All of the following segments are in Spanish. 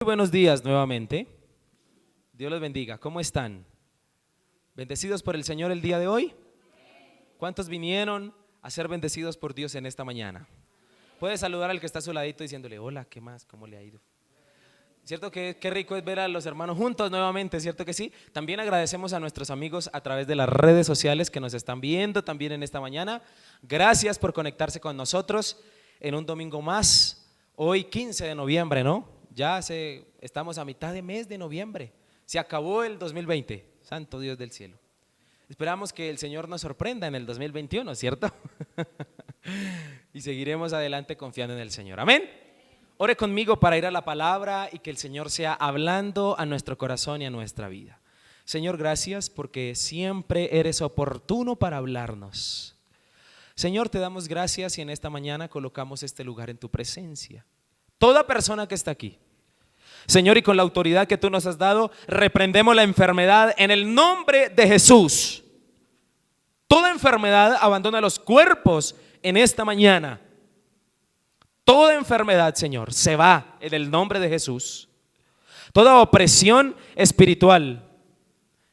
Muy buenos días nuevamente. Dios los bendiga. ¿Cómo están? ¿Bendecidos por el Señor el día de hoy? ¿Cuántos vinieron a ser bendecidos por Dios en esta mañana? Puede saludar al que está a su ladito diciéndole: hola, ¿qué más? ¿Cómo le ha ido? ¿Cierto que qué rico es ver a los hermanos juntos nuevamente? ¿Cierto que sí? También agradecemos a nuestros amigos a través de las redes sociales que nos están viendo también en esta mañana. Gracias por conectarse con nosotros en un domingo más. Hoy 15 de noviembre, ¿no? Estamos a mitad de mes de noviembre. Se acabó el 2020. Santo Dios del cielo. Esperamos que el Señor nos sorprenda en el 2021, ¿cierto? Y seguiremos adelante confiando en el Señor. Amén. Ore conmigo para ir a la palabra y que el Señor sea hablando a nuestro corazón y a nuestra vida. Señor, gracias porque siempre eres oportuno para hablarnos. Señor, te damos gracias y en esta mañana colocamos este lugar en tu presencia. Toda persona que está aquí, Señor, y con la autoridad que tú nos has dado, reprendemos la enfermedad en el nombre de Jesús. Toda enfermedad abandona los cuerpos en esta mañana. Toda enfermedad, Señor, se va en el nombre de Jesús. Toda opresión espiritual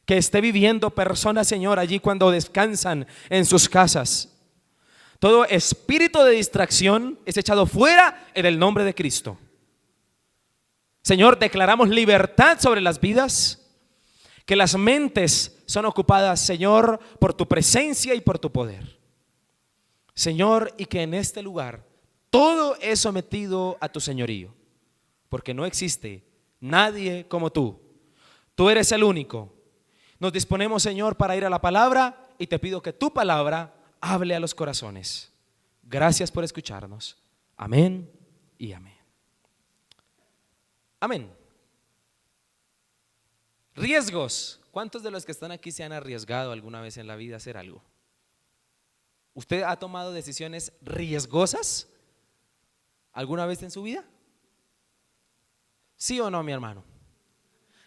que esté viviendo personas, Señor, allí cuando descansan en sus casas. Todo espíritu de distracción es echado fuera en el nombre de Cristo. Señor, declaramos libertad sobre las vidas, que las mentes son ocupadas, Señor, por tu presencia y por tu poder. Señor, y que en este lugar todo es sometido a tu señorío, porque no existe nadie como tú. Tú eres el único. Nos disponemos, Señor, para ir a la palabra y te pido que tu palabra hable a los corazones. Gracias por escucharnos. Amén y amén. Amén. Riesgos. ¿Cuántos de los que están aquí se han arriesgado alguna vez en la vida a hacer algo? ¿Usted ha tomado decisiones riesgosas alguna vez en su vida? ¿Sí o no, mi hermano?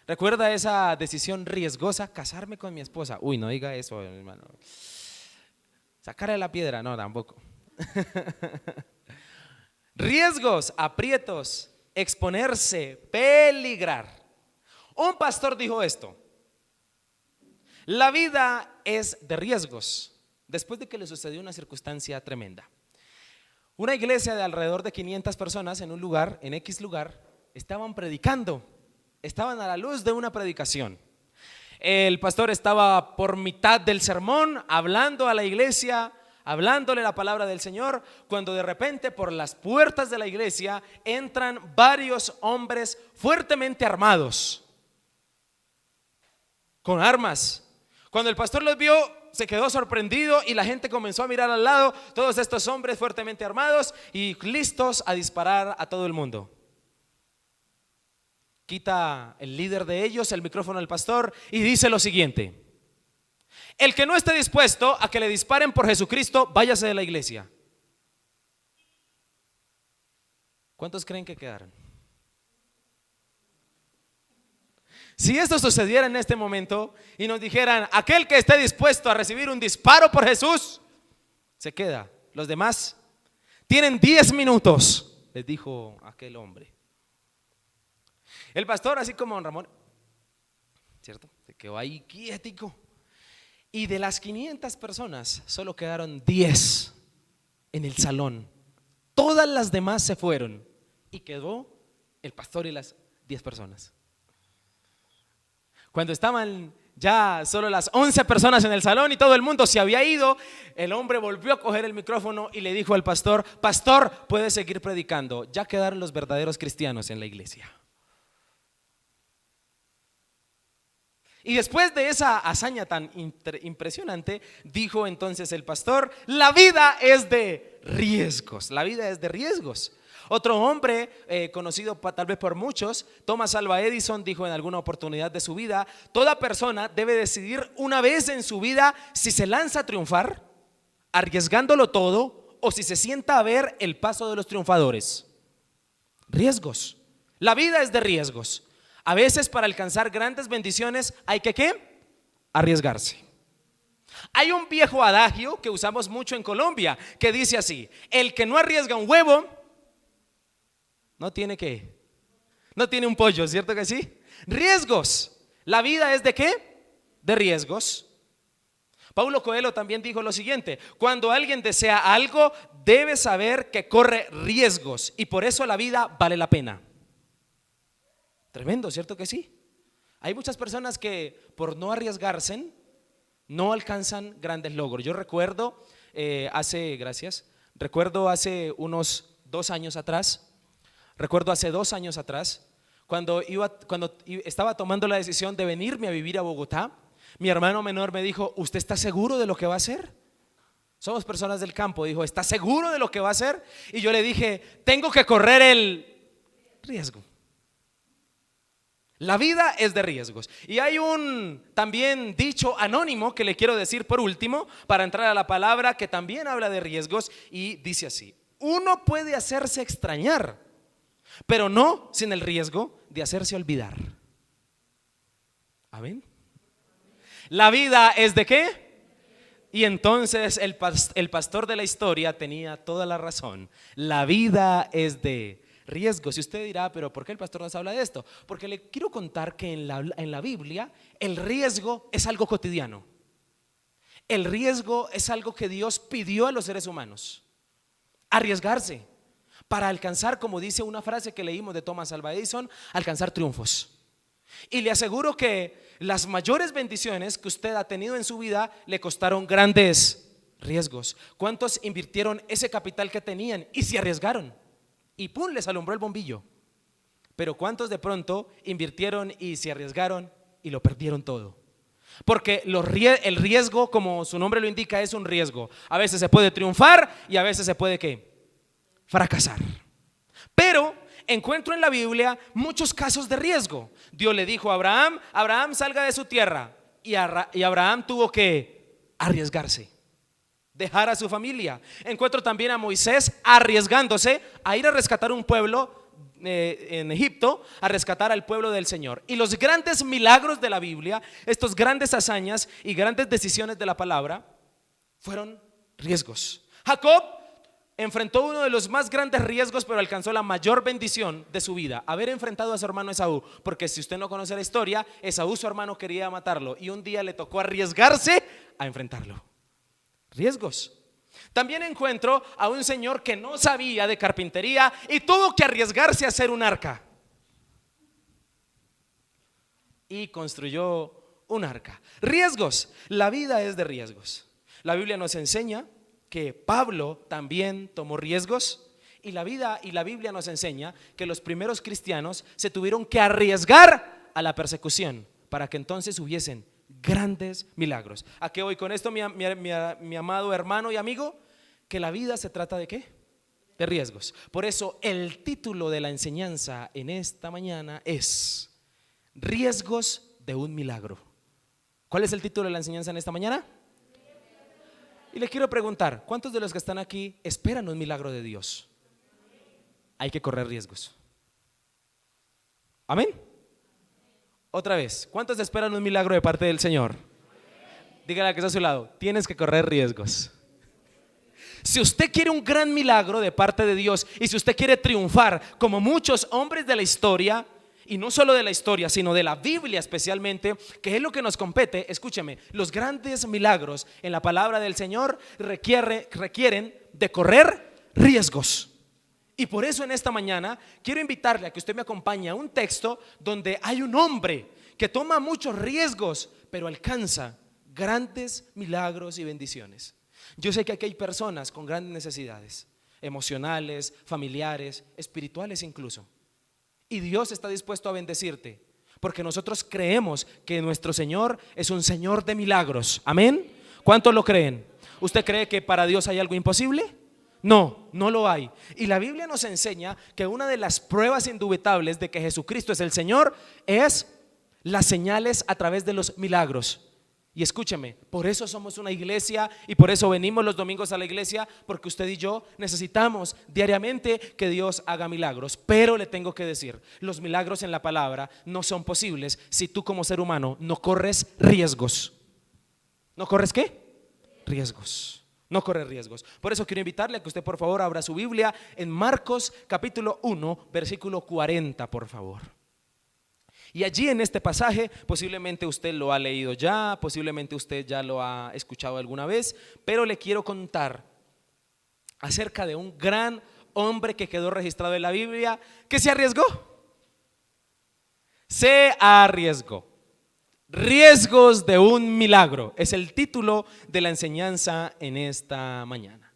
¿Recuerda esa decisión riesgosa? Casarme con mi esposa. Uy, no diga eso, hermano. Sacarle la piedra, no, tampoco. Riesgos, aprietos, exponerse, peligrar. Un pastor dijo esto: la vida es de riesgos. Después de que le sucedió una circunstancia tremenda. Una iglesia de alrededor de 500 personas en un lugar, en X lugar, estaban predicando, estaban a la luz de una predicación. El pastor estaba por mitad del sermón hablando a la iglesia, hablándole la palabra del Señor, cuando de repente por las puertas de la iglesia entran varios hombres fuertemente armados, con armas. Cuando el pastor los vio, se quedó sorprendido y la gente comenzó a mirar al lado, todos estos hombres fuertemente armados y listos a disparar a todo el mundo. Quita el líder de ellos el micrófono al pastor y dice lo siguiente: el que no esté dispuesto a que le disparen por Jesucristo, váyase de la iglesia. ¿Cuántos creen que quedaron? Si esto sucediera en este momento y nos dijeran: aquel que esté dispuesto a recibir un disparo por Jesús, se queda. Los demás tienen 10 minutos, les dijo aquel hombre. El pastor, así como don Ramón, ¿cierto?, se quedó ahí quietico. Y de las 500 personas solo quedaron 10 en el salón. Todas las demás se fueron y quedó el pastor y las 10 personas. Cuando estaban ya solo las 11 personas en el salón y todo el mundo se había ido, el hombre volvió a coger el micrófono y le dijo al pastor: pastor, puede seguir predicando, ya quedaron los verdaderos cristianos en la iglesia. Y después de esa hazaña tan impresionante, dijo entonces el pastor: la vida es de riesgos, la vida es de riesgos. Otro hombre conocido tal vez por muchos, Thomas Alva Edison, dijo en alguna oportunidad de su vida: toda persona debe decidir una vez en su vida si se lanza a triunfar, arriesgándolo todo, o si se sienta a ver el paso de los triunfadores. Riesgos. La vida es de riesgos. A veces para alcanzar grandes bendiciones hay que ¿qué? Arriesgarse. Hay un viejo adagio que usamos mucho en Colombia que dice así: el que no arriesga un huevo no tiene que No tiene un pollo, ¿cierto que sí? Riesgos. ¿La vida es de qué? De riesgos. Paulo Coelho también dijo lo siguiente: cuando alguien desea algo, debe saber que corre riesgos y por eso la vida vale la pena. Tremendo, ¿cierto que sí? Hay muchas personas que por no arriesgarse no alcanzan grandes logros. Yo recuerdo recuerdo hace unos 2 años atrás, cuando estaba tomando la decisión de venirme a vivir a Bogotá. Mi hermano menor me dijo: ¿usted está seguro de lo que va a hacer? Somos personas del campo. Dijo: ¿está seguro de lo que va a hacer? Y yo le dije: tengo que correr el riesgo. La vida es de riesgos. Y hay un también dicho anónimo que le quiero decir por último, para entrar a la palabra, que también habla de riesgos, y dice así: uno puede hacerse extrañar, pero no sin el riesgo de hacerse olvidar. ¿Amén? La vida es de qué? Y entonces el pastor de la historia tenía toda la razón. La vida es de riesgos. Y usted dirá: pero ¿por qué el pastor nos habla de esto? Porque le quiero contar que en la Biblia el riesgo es algo cotidiano. El riesgo es algo que Dios pidió a los seres humanos: arriesgarse para alcanzar, como dice una frase que leímos de Thomas Alva Edison, alcanzar triunfos. Y le aseguro que las mayores bendiciones que usted ha tenido en su vida le costaron grandes riesgos. ¿Cuántos invirtieron ese capital que tenían y se arriesgaron? Y ¡pum!, les alumbró el bombillo. Pero ¿cuántos de pronto invirtieron y se arriesgaron y lo perdieron todo? Porque el riesgo, como su nombre lo indica, es un riesgo. A veces se puede triunfar y a veces se puede ¿qué? Fracasar. Pero encuentro en la Biblia muchos casos de riesgo. Dios le dijo a Abraham: Abraham, salga de su tierra. Y Abraham tuvo que arriesgarse, dejar a su familia. Encuentro también a Moisés arriesgándose a ir a rescatar un pueblo en Egipto, a rescatar al pueblo del Señor. Y los grandes milagros de la Biblia, estos grandes hazañas y grandes decisiones de la palabra, fueron riesgos. Jacob enfrentó uno de los más grandes riesgos, pero alcanzó la mayor bendición de su vida: haber enfrentado a su hermano Esaú. Porque si usted no conoce la historia, Esaú, su hermano, quería matarlo y un día le tocó arriesgarse a enfrentarlo. Riesgos. También encuentro a un señor que no sabía de carpintería y tuvo que arriesgarse a hacer un arca. Y construyó un arca. Riesgos. La vida es de riesgos. La Biblia nos enseña que Pablo también tomó riesgos, y la Biblia nos enseña que los primeros cristianos se tuvieron que arriesgar a la persecución para que entonces hubiesen grandes milagros. ¿A qué voy con esto, mi amado hermano y amigo? Que la vida se trata ¿de qué? De riesgos. Por eso el título de la enseñanza en esta mañana es Riesgos de un milagro. ¿Cuál es el título de la enseñanza en esta mañana? Y le quiero preguntar: ¿cuántos de los que están aquí esperan un milagro de Dios? Hay que correr riesgos. ¿Amén? Otra vez, ¿cuántos esperan un milagro de parte del Señor? Dígale a que está a su lado: tienes que correr riesgos. Si usted quiere un gran milagro de parte de Dios, y si usted quiere triunfar como muchos hombres de la historia, y no solo de la historia, sino de la Biblia especialmente, que es lo que nos compete, escúcheme: los grandes milagros en la palabra del Señor requieren de correr riesgos. Y por eso en esta mañana quiero invitarle a que usted me acompañe a un texto donde hay un hombre que toma muchos riesgos, pero alcanza grandes milagros y bendiciones. Yo sé que aquí hay personas con grandes necesidades emocionales, familiares, espirituales incluso. Y Dios está dispuesto a bendecirte, porque nosotros creemos que nuestro Señor es un Señor de milagros. Amén. ¿Cuántos lo creen? ¿Usted cree que para Dios hay algo imposible? No, no lo hay. Y la Biblia nos enseña que una de las pruebas indubitables de que Jesucristo es el Señor es las señales a través de los milagros. Y escúcheme, por eso somos una iglesia y por eso venimos los domingos a la iglesia, porque usted y yo necesitamos diariamente que Dios haga milagros. Pero le tengo que decir, los milagros en la palabra no son posibles si tú como ser humano no corres riesgos. ¿No corres qué? Riesgos. no correr riesgos. Por eso quiero invitarle a que usted por favor abra su Biblia en Marcos capítulo 1, versículo 40, por favor. Y allí en este pasaje, posiblemente usted lo ha leído ya, posiblemente usted ya lo ha escuchado alguna vez, pero le quiero contar acerca de un gran hombre que quedó registrado en la Biblia, que se arriesgó. Se arriesgó. Riesgos de un milagro es el título de la enseñanza en esta mañana.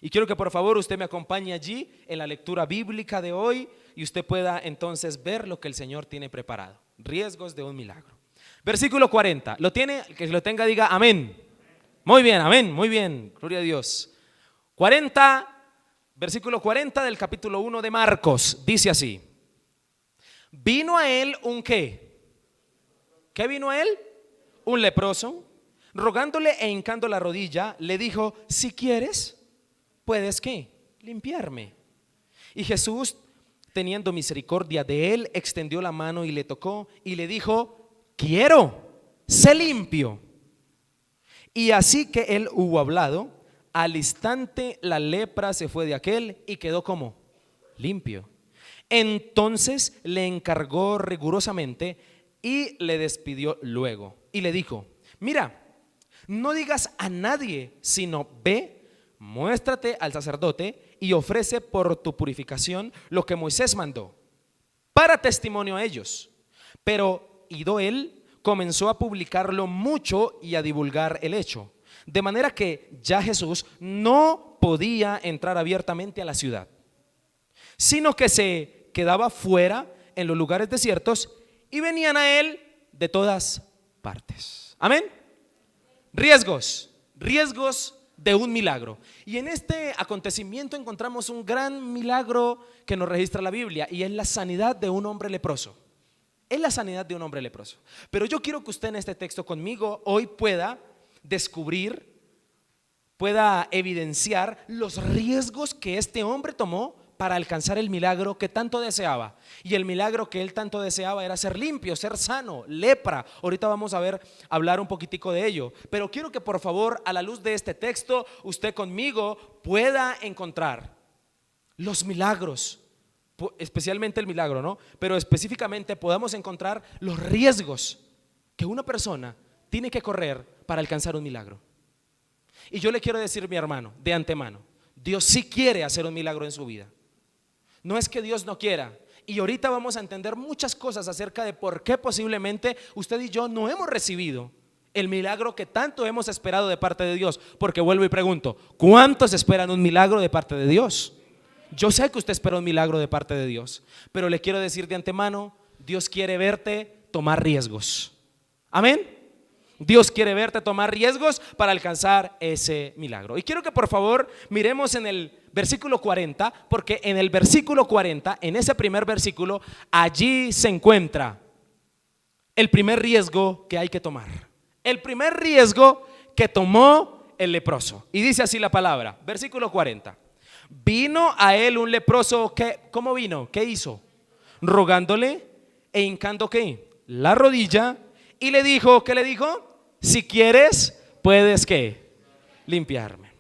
Y quiero que por favor usted me acompañe allí en la lectura bíblica de hoy y usted pueda entonces ver lo que el Señor tiene preparado. Riesgos de un milagro. Versículo 40. ¿Lo tiene? El que lo tenga diga amén. Muy bien, amén, muy bien. Gloria a Dios. 40, versículo 40 del capítulo 1 de Marcos. Dice así: vino a él un ¿qué? ¿Qué vino a él? Un leproso, rogándole e hincando la rodilla, le dijo: si quieres, puedes ¿qué? Limpiarme. Y Jesús, teniendo misericordia de él, extendió la mano y le tocó y le dijo: quiero, sé limpio. Y así que él hubo hablado, al instante la lepra se fue de aquel y quedó como limpio. Entonces le encargó rigurosamente y le despidió luego. Y le dijo: mira, no digas a nadie, sino ve, muéstrate al sacerdote y ofrece por tu purificación lo que Moisés mandó, para testimonio a ellos. Pero ido él, comenzó a publicarlo mucho y a divulgar el hecho, de manera que ya Jesús no podía entrar abiertamente a la ciudad, sino que se quedaba fuera en los lugares desiertos y venían a él de todas partes. Amén. Riesgos de un milagro. Y en este acontecimiento encontramos un gran milagro que nos registra la Biblia, y es la sanidad de un hombre leproso. Es la sanidad de un hombre leproso. Pero yo quiero que usted en este texto conmigo hoy pueda descubrir, pueda evidenciar los riesgos que este hombre tomó para alcanzar el milagro que tanto deseaba. Y el milagro que él tanto deseaba era ser limpio, ser sano, lepra. Ahorita vamos a hablar un poquitico de ello. Pero quiero que por favor, a la luz de este texto, usted conmigo pueda encontrar los milagros, especialmente el milagro, ¿no? Pero específicamente podamos encontrar los riesgos que una persona tiene que correr para alcanzar un milagro. Y yo le quiero decir, mi hermano, de antemano, Dios sí quiere hacer un milagro en su vida. No es que Dios no quiera. Y ahorita vamos a entender muchas cosas acerca de por qué posiblemente usted y yo no hemos recibido el milagro que tanto hemos esperado de parte de Dios. Porque vuelvo y pregunto, ¿cuántos esperan un milagro de parte de Dios? Yo sé que usted espera un milagro de parte de Dios, pero le quiero decir de antemano, Dios quiere verte tomar riesgos. Amén. Dios quiere verte tomar riesgos para alcanzar ese milagro. Y quiero que por favor miremos en el versículo 40, porque en el versículo 40, en ese primer versículo, allí se encuentra el primer riesgo que hay que tomar. El primer riesgo que tomó el leproso. Y dice así la palabra, versículo 40. Vino a él un leproso que, ¿cómo vino? ¿Qué hizo? Rogándole e hincando ¿qué? La rodilla, y le dijo, ¿qué le dijo? Si quieres, puedes ¿qué? Limpiarme.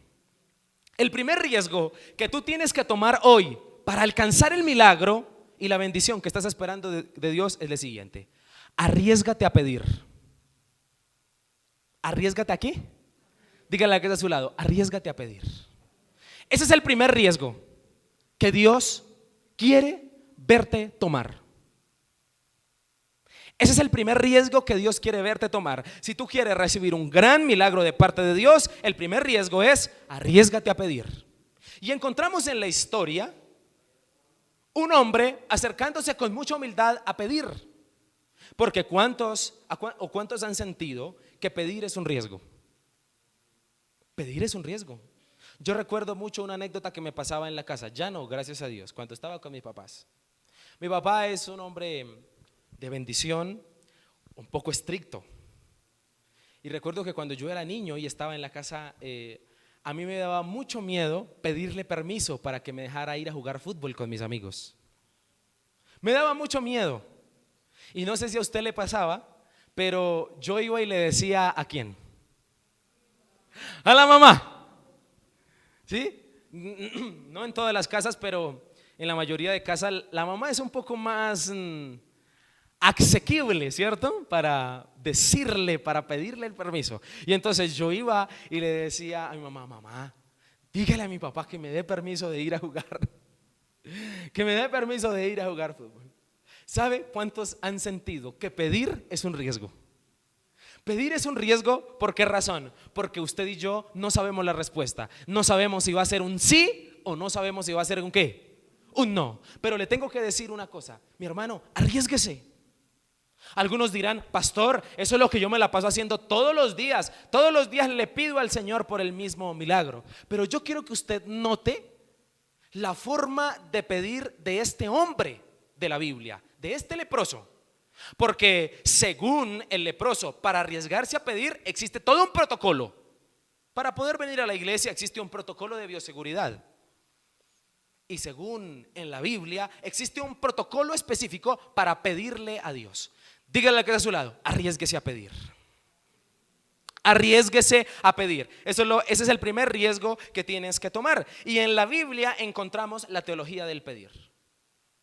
El primer riesgo que tú tienes que tomar hoy para alcanzar el milagro y la bendición que estás esperando de Dios es el siguiente: arriésgate a pedir. ¿Arriésgate a qué? Dígale a que está a su lado, arriésgate a pedir. Ese es el primer riesgo que Dios quiere verte tomar. Ese es el primer riesgo que Dios quiere verte tomar. Si tú quieres recibir un gran milagro de parte de Dios, el primer riesgo es arriésgate a pedir. Y encontramos en la historia un hombre acercándose con mucha humildad a pedir. Porque ¿cuántos han sentido que pedir es un riesgo? Pedir es un riesgo. Yo recuerdo mucho una anécdota que me pasaba en la casa. Ya no, gracias a Dios, cuando estaba con mis papás. Mi papá es un hombre de bendición, un poco estricto. Y recuerdo que cuando yo era niño y estaba en la casa, a mí me daba mucho miedo pedirle permiso para que me dejara ir a jugar fútbol con mis amigos. Me daba mucho miedo. Y no sé si a usted le pasaba, pero yo iba y le decía ¿a quién? A la mamá. ¿Sí? No en todas las casas, pero en la mayoría de casas la mamá es un poco más asequible, ¿cierto? Para decirle, para pedirle el permiso. Y entonces yo iba y le decía a mi mamá: mamá, dígale a mi papá que me dé permiso de ir a jugar, que me dé permiso de ir a jugar fútbol. ¿Sabe cuántos han sentido que pedir es un riesgo? Pedir es un riesgo. ¿Por qué razón? Porque usted y yo no sabemos la respuesta. No sabemos si va a ser un sí o no sabemos si va a ser un qué, un no. Pero le tengo que decir una cosa, mi hermano, arriésguese. Algunos dirán: pastor, eso es lo que yo me la paso haciendo todos los días. Todos los días le pido al Señor por el mismo milagro. Pero yo quiero que usted note la forma de pedir de este hombre de la Biblia, de este leproso. Porque según el leproso, para arriesgarse a pedir existe todo un protocolo. Para poder venir a la iglesia existe un protocolo de bioseguridad. Y según en la Biblia existe un protocolo específico para pedirle a Dios. Dígale al que está a su lado: arriésguese a pedir. Arriésguese a pedir. Ese es el primer riesgo que tienes que tomar. Y en la Biblia encontramos la teología del pedir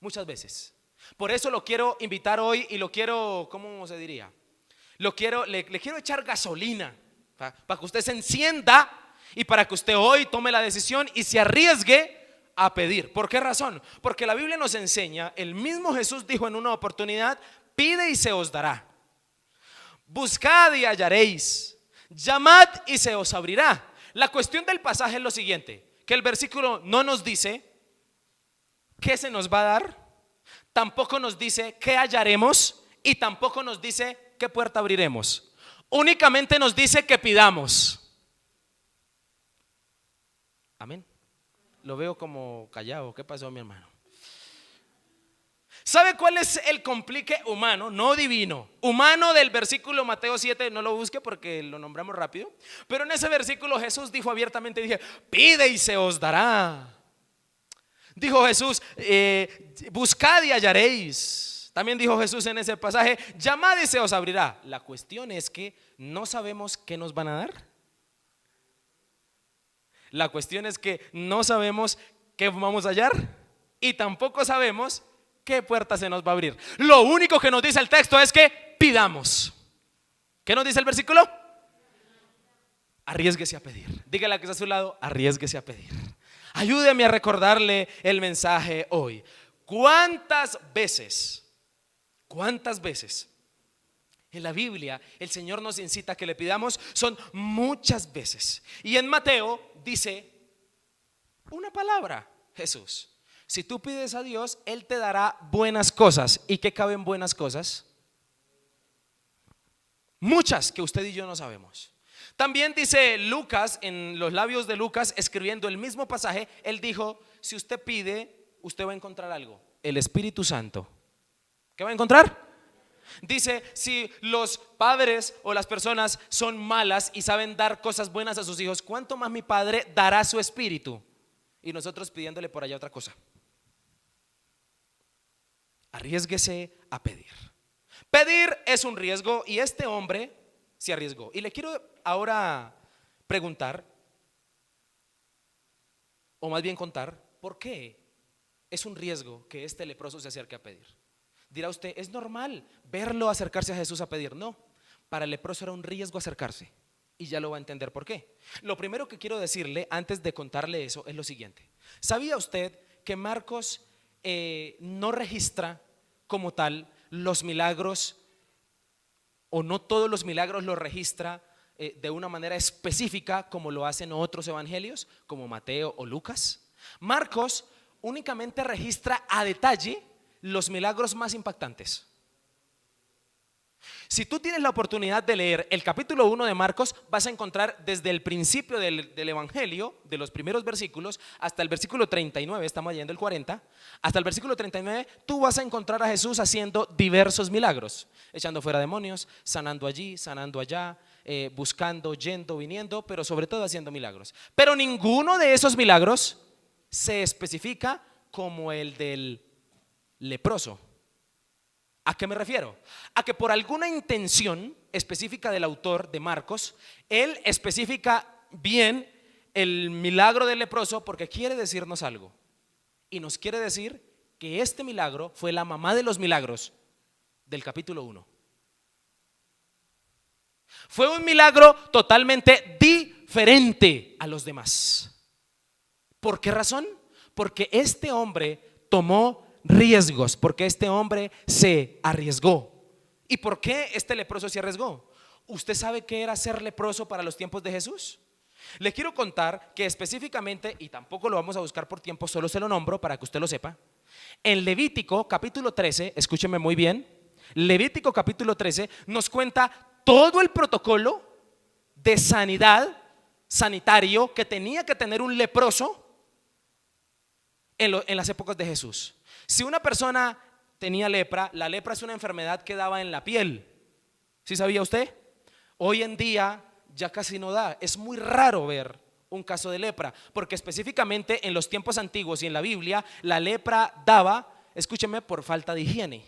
muchas veces. Por eso lo quiero invitar hoy y lo quiero, ¿cómo se diría? Le quiero echar gasolina para que usted se encienda y para que usted hoy tome la decisión y se arriesgue a pedir. ¿Por qué razón? Porque la Biblia nos enseña, el mismo Jesús dijo en una oportunidad: pide y se os dará, buscad y hallaréis, llamad y se os abrirá. La cuestión del pasaje es lo siguiente, que el versículo no nos dice qué se nos va a dar, tampoco nos dice qué hallaremos y tampoco nos dice qué puerta abriremos. Únicamente nos dice que pidamos. Amén. Lo veo como callado. ¿Qué pasó, mi hermano? ¿Sabe cuál es el complique humano? No divino, humano del versículo Mateo 7. No lo busque porque lo nombramos rápido. Pero en ese versículo Jesús dijo abiertamente, dije: pide y se os dará. Dijo Jesús: buscad y hallaréis. También dijo Jesús en ese pasaje: llamad y se os abrirá. La cuestión es que no sabemos qué nos van a dar. La cuestión es que no sabemos qué vamos a hallar y tampoco sabemos qué puerta se nos va a abrir. Lo único que nos dice el texto es que pidamos. ¿Qué nos dice el versículo? Arriésguese a pedir. Dígale a que está a su lado: arriésguese a pedir. Ayúdeme a recordarle el mensaje hoy. ¿Cuántas veces en la Biblia el Señor nos incita a que le pidamos? Son muchas veces. Y en Mateo dice una palabra, Jesús: si tú pides a Dios, Él te dará buenas cosas. ¿Y qué caben buenas cosas? Muchas que usted y yo no sabemos. También dice Lucas, en los labios de Lucas, escribiendo el mismo pasaje, él dijo: si usted pide, usted va a encontrar algo, el Espíritu Santo. ¿Qué va a encontrar? Dice: si los padres o las personas son malas y saben dar cosas buenas a sus hijos, ¿cuánto más mi Padre dará su Espíritu? Y nosotros pidiéndole por allá otra cosa. Arriésguese a pedir. Pedir es un riesgo y este hombre se arriesgó. Y le quiero ahora preguntar, o más bien contar, ¿por qué es un riesgo que este leproso se acerque a pedir? Dirá usted: es normal verlo acercarse a Jesús a pedir. No, para el leproso era un riesgo acercarse, y ya lo va a entender por qué. Lo primero que quiero decirle antes de contarle eso es lo siguiente: ¿sabía usted que Marcos no registra como tal los milagros, o no todos los milagros los registra de una manera específica como lo hacen otros evangelios como Mateo o Lucas? Marcos únicamente registra a detalle los milagros más impactantes. Si tú tienes la oportunidad de leer el capítulo 1 de Marcos, vas a encontrar desde el principio del evangelio, de los primeros versículos, hasta el versículo 39, estamos leyendo el 40, hasta el versículo 39, tú vas a encontrar a Jesús haciendo diversos milagros, echando fuera demonios, sanando allí, sanando allá, buscando, yendo, viniendo, pero sobre todo haciendo milagros. Pero ninguno de esos milagros se especifica como el del leproso. ¿A qué me refiero? A que por alguna intención específica del autor de Marcos, él especifica bien el milagro del leproso porque quiere decirnos algo. Y nos quiere decir que este milagro fue la mamá de los milagros del capítulo 1. Fue un milagro totalmente diferente a los demás. ¿Por qué razón? Porque este hombre tomó riesgos, porque este hombre se arriesgó. ¿Y por qué este leproso se arriesgó? ¿Usted sabe qué era ser leproso para los tiempos de Jesús? Le quiero contar que específicamente, y tampoco lo vamos a buscar por tiempo, solo se lo nombro para que usted lo sepa. En Levítico capítulo 13, escúcheme muy bien, Levítico capítulo 13 nos cuenta todo el protocolo de sanidad sanitario que tenía que tener un leproso en las épocas de Jesús. Si una persona tenía lepra, la lepra es una enfermedad que daba en la piel. ¿Sí sabía usted? Hoy en día ya casi no da. Es muy raro ver un caso de lepra, porque específicamente en los tiempos antiguos y en la Biblia, la lepra daba, escúcheme, por falta de higiene.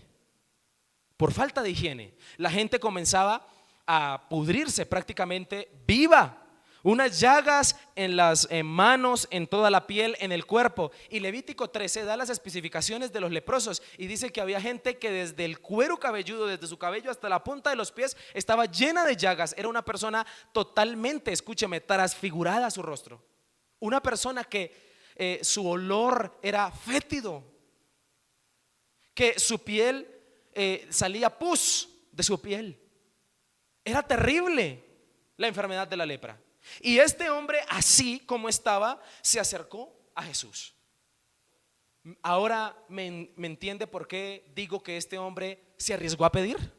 Por falta de higiene. La gente comenzaba a pudrirse prácticamente viva. Unas llagas en las manos, en toda la piel, en el cuerpo. Y Levítico 13 da las especificaciones de los leprosos y dice que había gente que desde el cuero cabelludo, desde su cabello hasta la punta de los pies, estaba llena de llagas. Era una persona totalmente, escúcheme, transfigurada a su rostro. Una persona que su olor era fétido, que su piel salía pus de su piel. Era terrible la enfermedad de la lepra. Y este hombre, así como estaba, se acercó a Jesús. Ahora me entiende por qué digo que este hombre se arriesgó a pedir.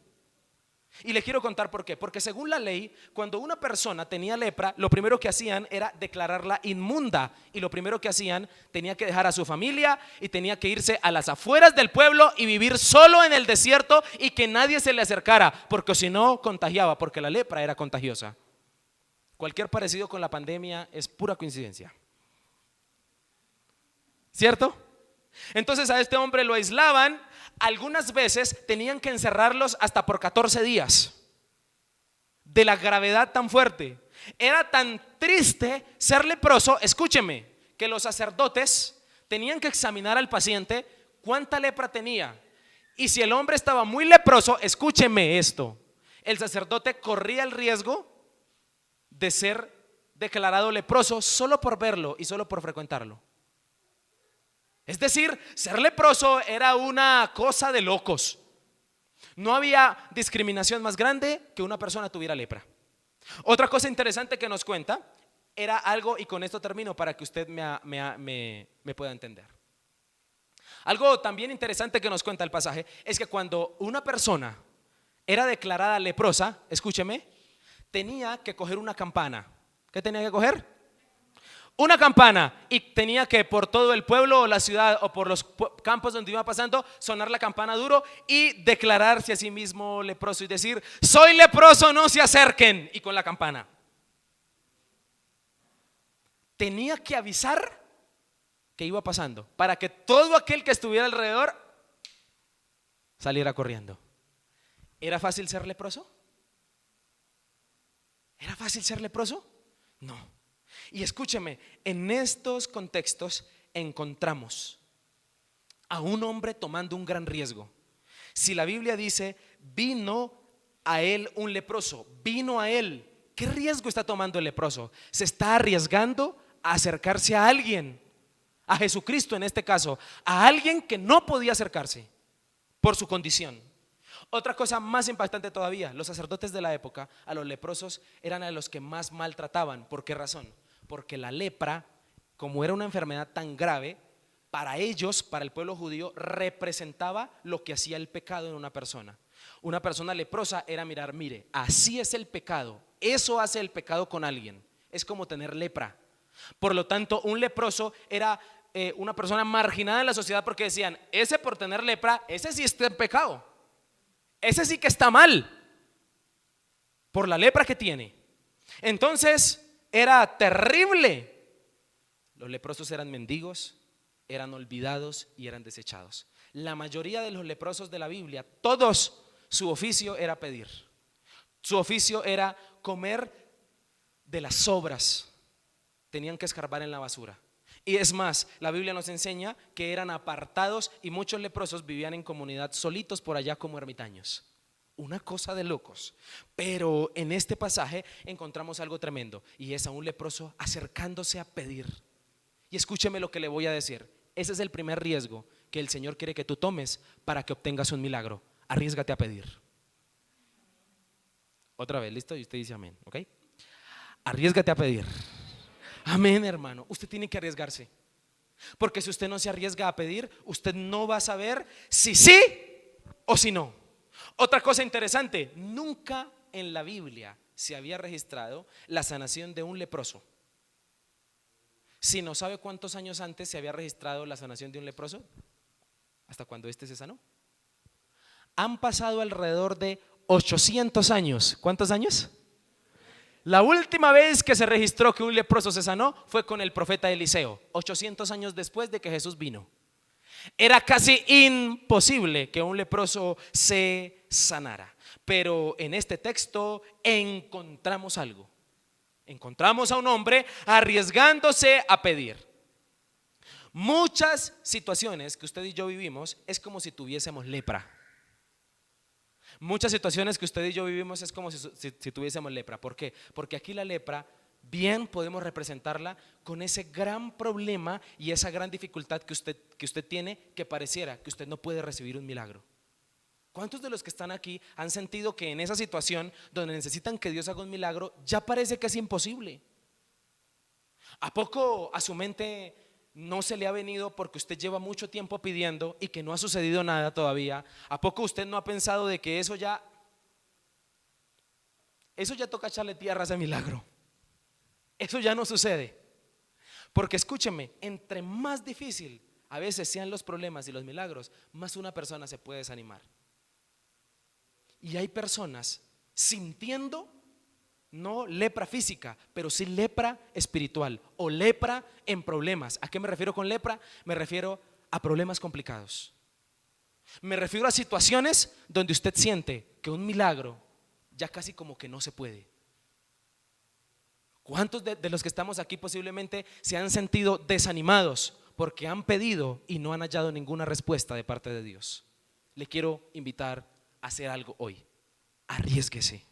Y le quiero contar por qué. Porque según la ley, cuando una persona tenía lepra, lo primero que hacían era declararla inmunda. Y lo primero que hacían, tenía que dejar a su familia y tenía que irse a las afueras del pueblo y vivir solo en el desierto y que nadie se le acercara, porque si no contagiaba, porque la lepra era contagiosa. Cualquier parecido con la pandemia es pura coincidencia, ¿cierto? Entonces a este hombre lo aislaban. Algunas veces tenían que encerrarlos hasta por 14 días de la gravedad tan fuerte. Era tan triste ser leproso, escúcheme, que los sacerdotes tenían que examinar al paciente cuánta lepra tenía. Y si el hombre estaba muy leproso, escúcheme esto, el sacerdote corría el riesgo de ser declarado leproso solo por verlo y solo por frecuentarlo. Es decir, ser leproso era una cosa de locos. No había discriminación más grande que una persona tuviera lepra. Otra cosa interesante que nos cuenta era algo, y con esto termino para que usted me pueda entender. Algo también interesante que nos cuenta el pasaje es que cuando una persona era declarada leprosa, escúcheme, tenía que coger una campana. ¿Qué tenía que coger? Una campana. Y tenía que por todo el pueblo o la ciudad o por los campos donde iba pasando sonar la campana duro y declararse a sí mismo leproso y decir: soy leproso, no se acerquen. Y con la campana tenía que avisar que iba pasando para que todo aquel que estuviera alrededor saliera corriendo. ¿Era fácil ser leproso? ¿Era fácil ser leproso? No. Y escúcheme, en estos contextos encontramos a un hombre tomando un gran riesgo. Si la Biblia dice, vino a él un leproso, vino a él, ¿qué riesgo está tomando el leproso? Se está arriesgando a acercarse a alguien, a Jesucristo en este caso, a alguien que no podía acercarse por su condición. Otra cosa más impactante todavía, los sacerdotes de la época a los leprosos eran a los que más maltrataban. ¿Por qué razón? Porque la lepra, como era una enfermedad tan grave, para ellos, para el pueblo judío, representaba lo que hacía el pecado en una persona. Una persona leprosa era mirar, mire, así es el pecado, eso hace el pecado con alguien, es como tener lepra. Por lo tanto, un leproso era una persona marginada en la sociedad porque decían, ese por tener lepra, ese sí está en pecado. Ese sí que está mal por la lepra que tiene. Entonces era terrible. Los leprosos eran mendigos, eran olvidados y eran desechados. La mayoría de los leprosos de la Biblia, todos, su oficio era pedir. Su oficio era comer de las sobras tenían que escarbar en la basura. Y es más, la Biblia nos enseña que eran apartados y muchos leprosos vivían en comunidad solitos por allá como ermitaños. Una cosa de locos. Pero en este pasaje encontramos algo tremendo, y es a un leproso acercándose a pedir. Y escúcheme lo que le voy a decir. Ese es el primer riesgo que el Señor quiere que tú tomes para que obtengas un milagro. Arriésgate a pedir. Otra vez, ¿listo? Y usted dice amén, ¿ok? Arriésgate a pedir. Amén, hermano. Usted tiene que arriesgarse. Porque si usted no se arriesga a pedir, usted no va a saber si sí o si no. Otra cosa interesante, nunca en la Biblia se había registrado la sanación de un leproso. Si no sabe cuántos años antes se había registrado la sanación de un leproso, hasta cuando este se sanó. Han pasado alrededor de 800 años. ¿Cuántos años? La última vez que se registró que un leproso se sanó fue con el profeta Eliseo, 800 años después de que Jesús vino. Era casi imposible que un leproso se sanara. Pero en este texto encontramos algo. Encontramos a un hombre arriesgándose a pedir. Muchas situaciones que usted y yo vivimos es como si tuviésemos lepra. Muchas situaciones que usted y yo vivimos es como si tuviésemos lepra. ¿Por qué? Porque aquí la lepra bien podemos representarla con ese gran problema y esa gran dificultad que usted tiene, que pareciera que usted no puede recibir un milagro. ¿Cuántos de los que están aquí han sentido que en esa situación donde necesitan que Dios haga un milagro ya parece que es imposible? ¿A poco a su mente no se le ha venido porque usted lleva mucho tiempo pidiendo y que no ha sucedido nada todavía? ¿A poco usted no ha pensado de que eso ya toca echarle tierra a ese milagro? Eso ya no sucede. Porque escúcheme, entre más difícil a veces sean los problemas y los milagros, más una persona se puede desanimar. Y hay personas sintiendo no lepra física, pero sí lepra espiritual o lepra en problemas. ¿A qué me refiero con lepra? Me refiero a problemas complicados. Me refiero a situaciones donde usted siente que un milagro ya casi como que no se puede. ¿Cuántos de los que estamos aquí posiblemente se han sentido desanimados porque han pedido y no han hallado ninguna respuesta de parte de Dios? Le quiero invitar a hacer algo hoy. Arriésguese.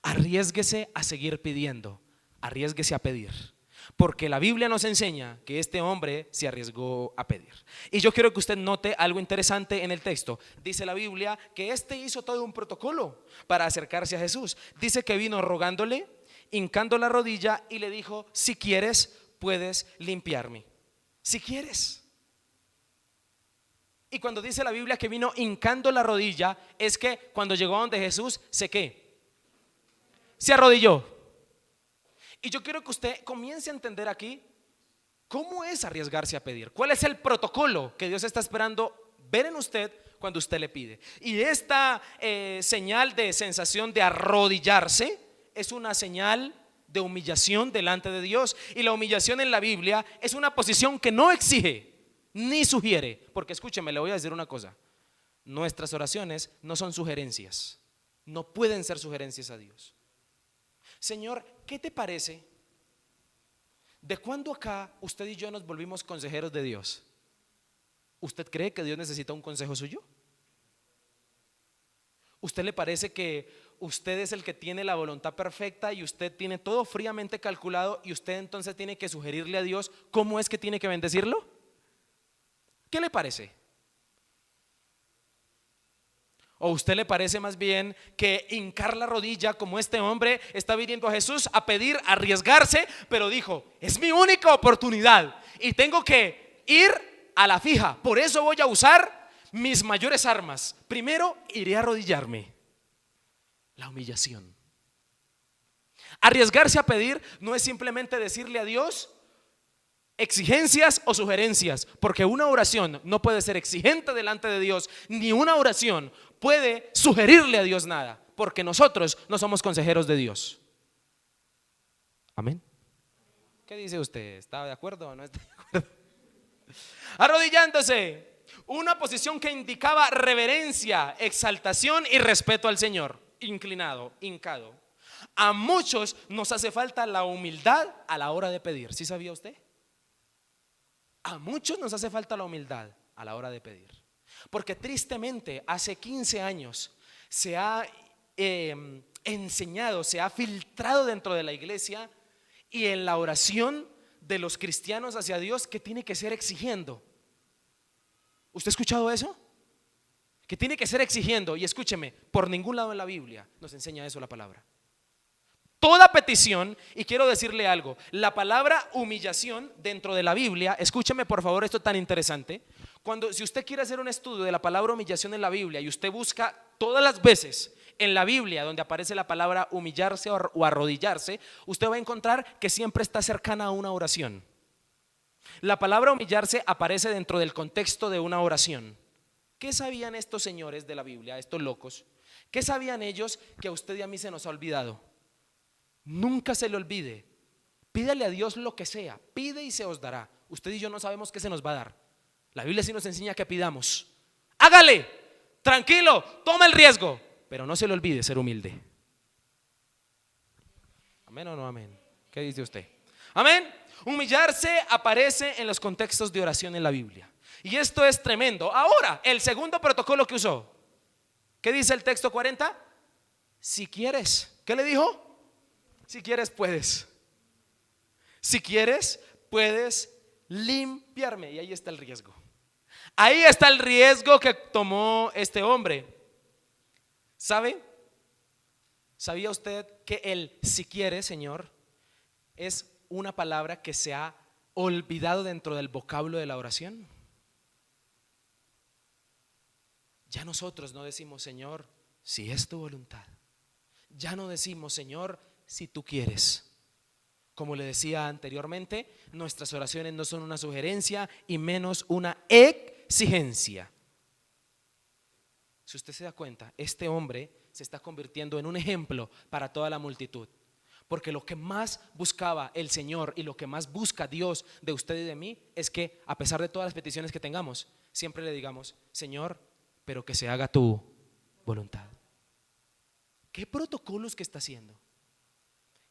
Arriésguese a seguir pidiendo. Arriésguese a pedir. Porque la Biblia nos enseña que este hombre se arriesgó a pedir. Y yo quiero que usted note algo interesante en el texto. Dice la Biblia que este hizo todo un protocolo para acercarse a Jesús. Dice que vino rogándole, hincando la rodilla, y le dijo: si quieres, puedes limpiarme. Si quieres. Y cuando dice la Biblia que vino hincando la rodilla, es que cuando llegó a donde Jesús, se arrodilló. Y yo quiero que usted comience a entender aquí cómo es arriesgarse a pedir. ¿Cuál es el protocolo que Dios está esperando ver en usted cuando usted le pide? Y esta señal de sensación de arrodillarse es una señal de humillación delante de Dios. Y la humillación en la Biblia es una posición que no exige ni sugiere. Porque escúcheme, le voy a decir una cosa: nuestras oraciones no son sugerencias, no pueden ser sugerencias a Dios. Señor, ¿qué te parece? ¿De cuándo acá usted y yo nos volvimos consejeros de Dios? ¿Usted cree que Dios necesita un consejo suyo? ¿Usted le parece que usted es el que tiene la voluntad perfecta y usted tiene todo fríamente calculado y usted entonces tiene que sugerirle a Dios cómo es que tiene que bendecirlo? ¿Qué le parece? ¿O usted le parece más bien que hincar la rodilla como este hombre está viniendo a Jesús a pedir, a arriesgarse, pero dijo: es mi única oportunidad y tengo que ir a la fija, por eso voy a usar mis mayores armas? Primero iré a arrodillarme. La humillación. Arriesgarse a pedir no es simplemente decirle a Dios exigencias o sugerencias, porque una oración no puede ser exigente delante de Dios, ni una oración puede sugerirle a Dios nada, porque nosotros no somos consejeros de Dios. Amén. ¿Qué dice usted? ¿Está de acuerdo o no está de acuerdo? Arrodillándose, una posición que indicaba reverencia, exaltación y respeto al Señor. Inclinado, hincado. A muchos nos hace falta la humildad a la hora de pedir. ¿Sí sabía usted? A muchos nos hace falta la humildad a la hora de pedir. Porque tristemente hace 15 años se ha enseñado, se ha filtrado dentro de la iglesia y en la oración de los cristianos hacia Dios que tiene que ser exigiendo. ¿Usted ha escuchado eso? Que tiene que ser exigiendo. Y escúcheme, por ningún lado en la Biblia nos enseña eso la palabra. Toda petición, y quiero decirle algo, la palabra humillación dentro de la Biblia, escúcheme por favor esto tan interesante. Si usted quiere hacer un estudio de la palabra humillación en la Biblia y usted busca todas las veces en la Biblia donde aparece la palabra humillarse o arrodillarse, usted va a encontrar que siempre está cercana a una oración. La palabra humillarse aparece dentro del contexto de una oración. ¿Qué sabían estos señores de la Biblia, estos locos? ¿Qué sabían ellos que a usted y a mí se nos ha olvidado? Nunca se le olvide. Pídale a Dios lo que sea, pide y se os dará. Usted y yo no sabemos qué se nos va a dar. La Biblia sí nos enseña que pidamos. Hágale, tranquilo, toma el riesgo, pero no se le olvide ser humilde. ¿Amén o no amén? ¿Qué dice usted? Amén. Humillarse aparece en los contextos de oración en la Biblia. Y esto es tremendo. Ahora, el segundo protocolo que usó. ¿Qué dice el texto 40? Si quieres. ¿Qué le dijo? Si quieres puedes. Si quieres puedes limpiarme. Y ahí está el riesgo. Ahí está el riesgo que tomó este hombre. ¿Sabe? ¿Sabía usted que el si quieres, Señor, es una palabra que se ha olvidado dentro del vocablo de la oración? Ya nosotros no decimos, Señor, si es tu voluntad. Ya no decimos, Señor, si tú quieres. Como le decía anteriormente, nuestras oraciones no son una sugerencia y menos una exigencia. Si usted se da cuenta, este hombre se está convirtiendo en un ejemplo para toda la multitud. Porque lo que más buscaba el Señor y lo que más busca Dios de usted y de mí es que a pesar de todas las peticiones que tengamos, siempre le digamos, Señor, pero que se haga tu voluntad. ¿Qué protocolos que está haciendo?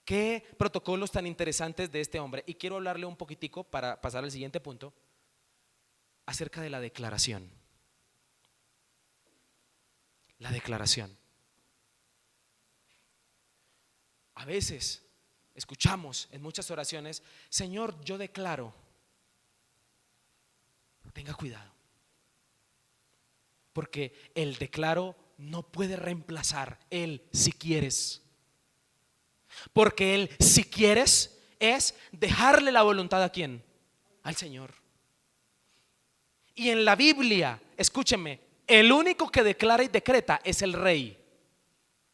¿Qué protocolos tan interesantes de este hombre? Y quiero hablarle un poquitico para pasar al siguiente punto acerca de la declaración. La declaración. A veces escuchamos en muchas oraciones, Señor, yo declaro. Tenga cuidado. Porque el declaro no puede reemplazar el si quieres. Porque el si quieres es dejarle la voluntad a ¿quién? Al Señor. Y en la Biblia, escúcheme, el único que declara y decreta es el rey.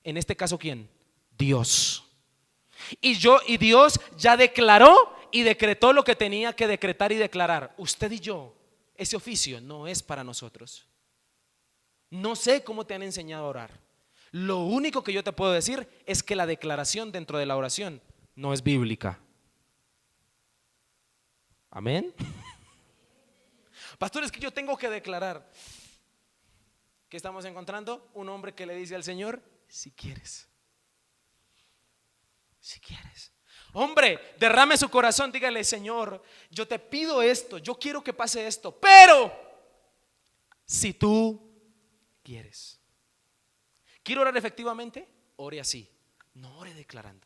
En este caso, ¿quién? Dios. Y Dios ya declaró y decretó lo que tenía que decretar y declarar. Usted y yo, ese oficio no es para nosotros. No sé cómo te han enseñado a orar. Lo único que yo te puedo decir es que la declaración dentro de la oración no es bíblica. Amén. Pastor, es que yo tengo que declarar. ¿Qué estamos encontrando? Un hombre que le dice al Señor, si quieres. Si quieres. Hombre, derrame su corazón, dígale, Señor, yo te pido esto, yo quiero que pase esto, pero si tú quieres. ¿Quiero orar efectivamente? Ore así, no ore declarando.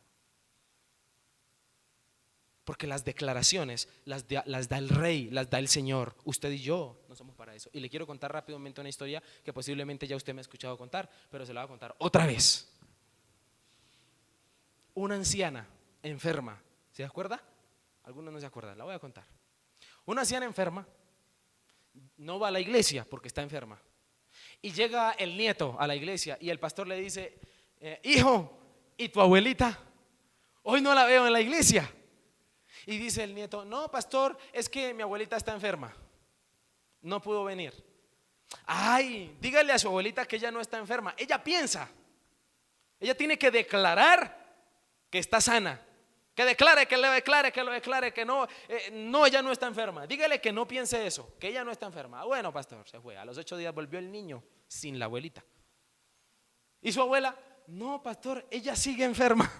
Porque las declaraciones las da el Rey, las da el Señor. Usted y yo no somos para eso. Y le quiero contar rápidamente una historia que posiblemente ya usted me ha escuchado contar, pero se la voy a contar otra vez. Una anciana enferma, ¿se acuerda? Algunos no se acuerdan, la voy a contar. Una anciana enferma no va a la iglesia porque está enferma. Y llega el nieto a la iglesia y el pastor le dice, hijo, ¿y tu abuelita? Hoy no la veo en la iglesia. Y dice el nieto, no, pastor, es que mi abuelita está enferma, no pudo venir. Ay, dígale a su abuelita que ella no está enferma. Ella piensa, ella tiene que declarar que está sana, que declare, que lo declare, que no, ella no está enferma. Dígale que no piense eso, que ella no está enferma. Bueno, pastor, se fue. A los 8 días volvió el niño sin la abuelita. Y su abuela, no, pastor, ella sigue enferma.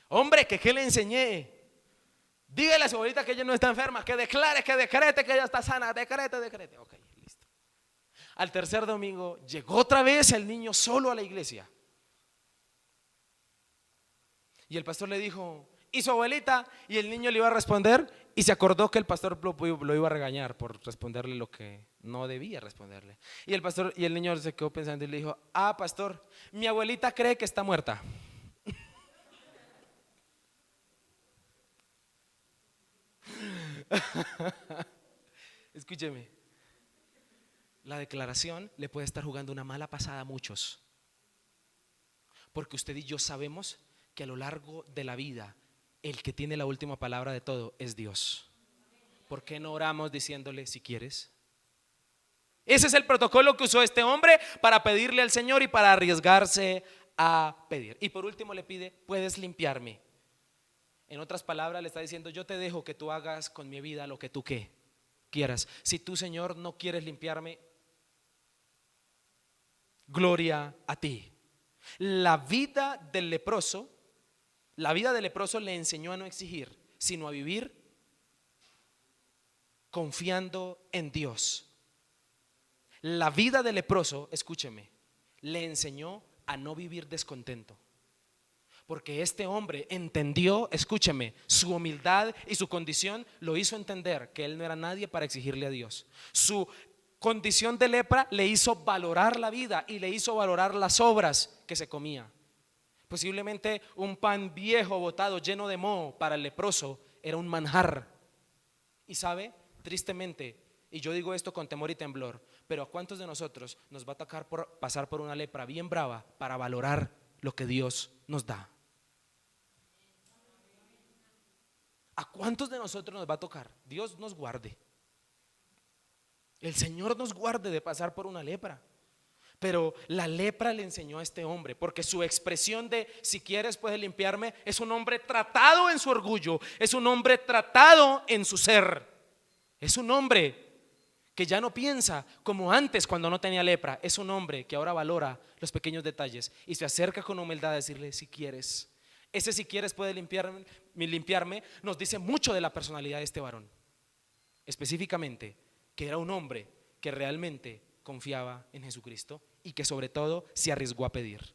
Hombre, que qué le enseñé. Dígale a su abuelita que ella no está enferma, que declare, que decrete que ella está sana, decrete. Ok, listo. Al tercer domingo llegó otra vez el niño solo a la iglesia. Y el pastor le dijo, ¿y su abuelita? Y el niño le iba a responder y se acordó que el pastor lo iba a regañar por responderle lo que no debía responderle. Y el niño se quedó pensando y le dijo, pastor, mi abuelita cree que está muerta. Escúcheme, la declaración le puede estar jugando una mala pasada a muchos, porque usted y yo sabemos que a lo largo de la vida el que tiene la última palabra de todo es Dios. ¿Por qué no oramos diciéndole si quieres? Ese es el protocolo que usó este hombre para pedirle al Señor y para arriesgarse a pedir. Y por último le pide, ¿puedes limpiarme? En otras palabras le está diciendo, yo te dejo que tú hagas con mi vida lo que tú quieras. Si tú, Señor, no quieres limpiarme, gloria a ti. La vida del leproso le enseñó a no exigir, sino a vivir confiando en Dios. La vida del leproso, escúcheme, le enseñó a no vivir descontento. Porque este hombre entendió, escúcheme, su humildad y su condición lo hizo entender que él no era nadie para exigirle a Dios. Su condición de lepra le hizo valorar la vida y le hizo valorar las obras que se comía. Posiblemente un pan viejo, botado, lleno de moho para el leproso era un manjar. Y sabe, tristemente, y yo digo esto con temor y temblor, pero ¿a cuántos de nosotros nos va a tocar pasar por una lepra bien brava para valorar lo que Dios nos da? ¿A cuántos de nosotros nos va a tocar? Dios nos guarde. El Señor nos guarde de pasar por una lepra. Pero la lepra le enseñó a este hombre, porque su expresión de si quieres puedes limpiarme es un hombre tratado en su orgullo, es un hombre tratado en su ser, es un hombre que ya no piensa como antes cuando no tenía lepra, es un hombre que ahora valora los pequeños detalles y se acerca con humildad a decirle si quieres. Ese si quieres puede limpiarme nos dice mucho de la personalidad de este varón, específicamente que era un hombre que realmente confiaba en Jesucristo y que sobre todo se arriesgó a pedir.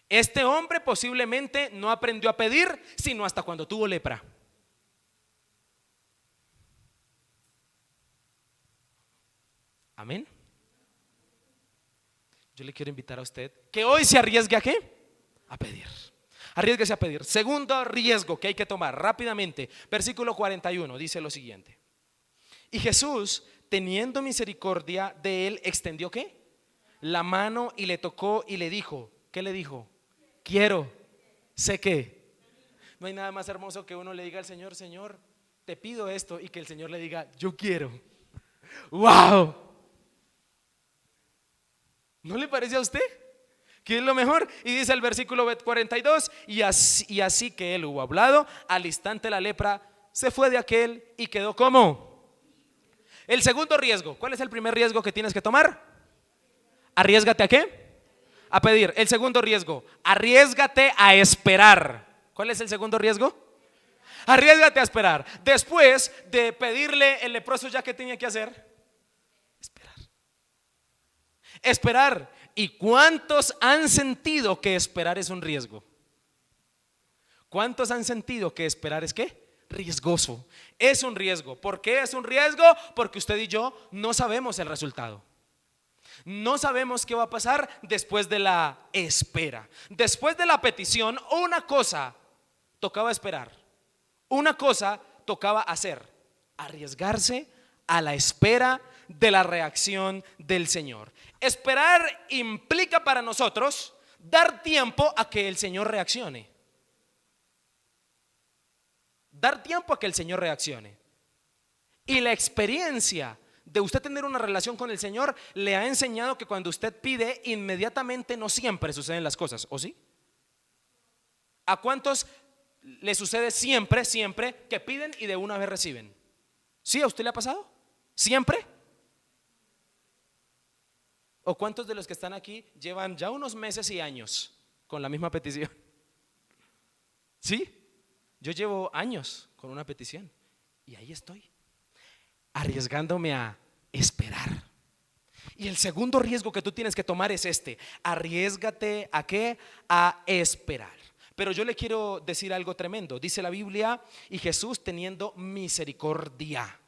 Este hombre posiblemente no aprendió a pedir sino hasta cuando tuvo lepra. Amén. Yo le quiero invitar a usted que hoy se arriesgue ¿a qué? A pedir. Arriésguese a pedir. Segundo riesgo que hay que tomar rápidamente. Versículo 41 dice lo siguiente: y Jesús, teniendo misericordia de él, extendió ¿qué? La mano y le tocó y le dijo, ¿qué le dijo? Quiero, sé que. No hay nada más hermoso que uno le diga al Señor, Señor, te pido esto, y que el Señor le diga, yo quiero. ¡Wow! ¿No le parece a usted? ¿Qué es lo mejor? Y dice el versículo 42, y así que él hubo hablado, al instante la lepra se fue de aquel y quedó como. El segundo riesgo, ¿cuál es el primer riesgo que tienes que tomar? Arriésgate ¿a qué? A pedir. El segundo riesgo, arriésgate a esperar. ¿Cuál es el segundo riesgo? Arriésgate a esperar. Después de pedirle el leproso, ¿ya qué tenía que hacer? Esperar. Esperar. ¿Y cuántos han sentido que esperar es un riesgo? ¿Cuántos han sentido que esperar es qué? Riesgoso. Es un riesgo. ¿Por qué es un riesgo? Porque usted y yo no sabemos el resultado. No sabemos qué va a pasar después de la espera. Después de la petición, una cosa tocaba esperar, una cosa tocaba hacer: arriesgarse a la espera de la reacción del Señor. Esperar implica para nosotros dar tiempo a que el Señor reaccione. Dar tiempo a que el Señor reaccione. Y la experiencia de usted tener una relación con el Señor le ha enseñado que cuando usted pide, inmediatamente no siempre suceden las cosas, ¿o sí? ¿A cuántos le sucede siempre que piden y de una vez reciben? ¿Sí? ¿A usted le ha pasado? ¿Siempre? ¿O cuántos de los que están aquí llevan ya unos meses y años con la misma petición? ¿Sí? Yo llevo años con una petición y ahí estoy, arriesgándome a esperar. Y el segundo riesgo que tú tienes que tomar es este: arriésgate ¿a qué? A esperar. Pero yo le quiero decir algo tremendo. Dice la Biblia: y Jesús teniendo misericordia.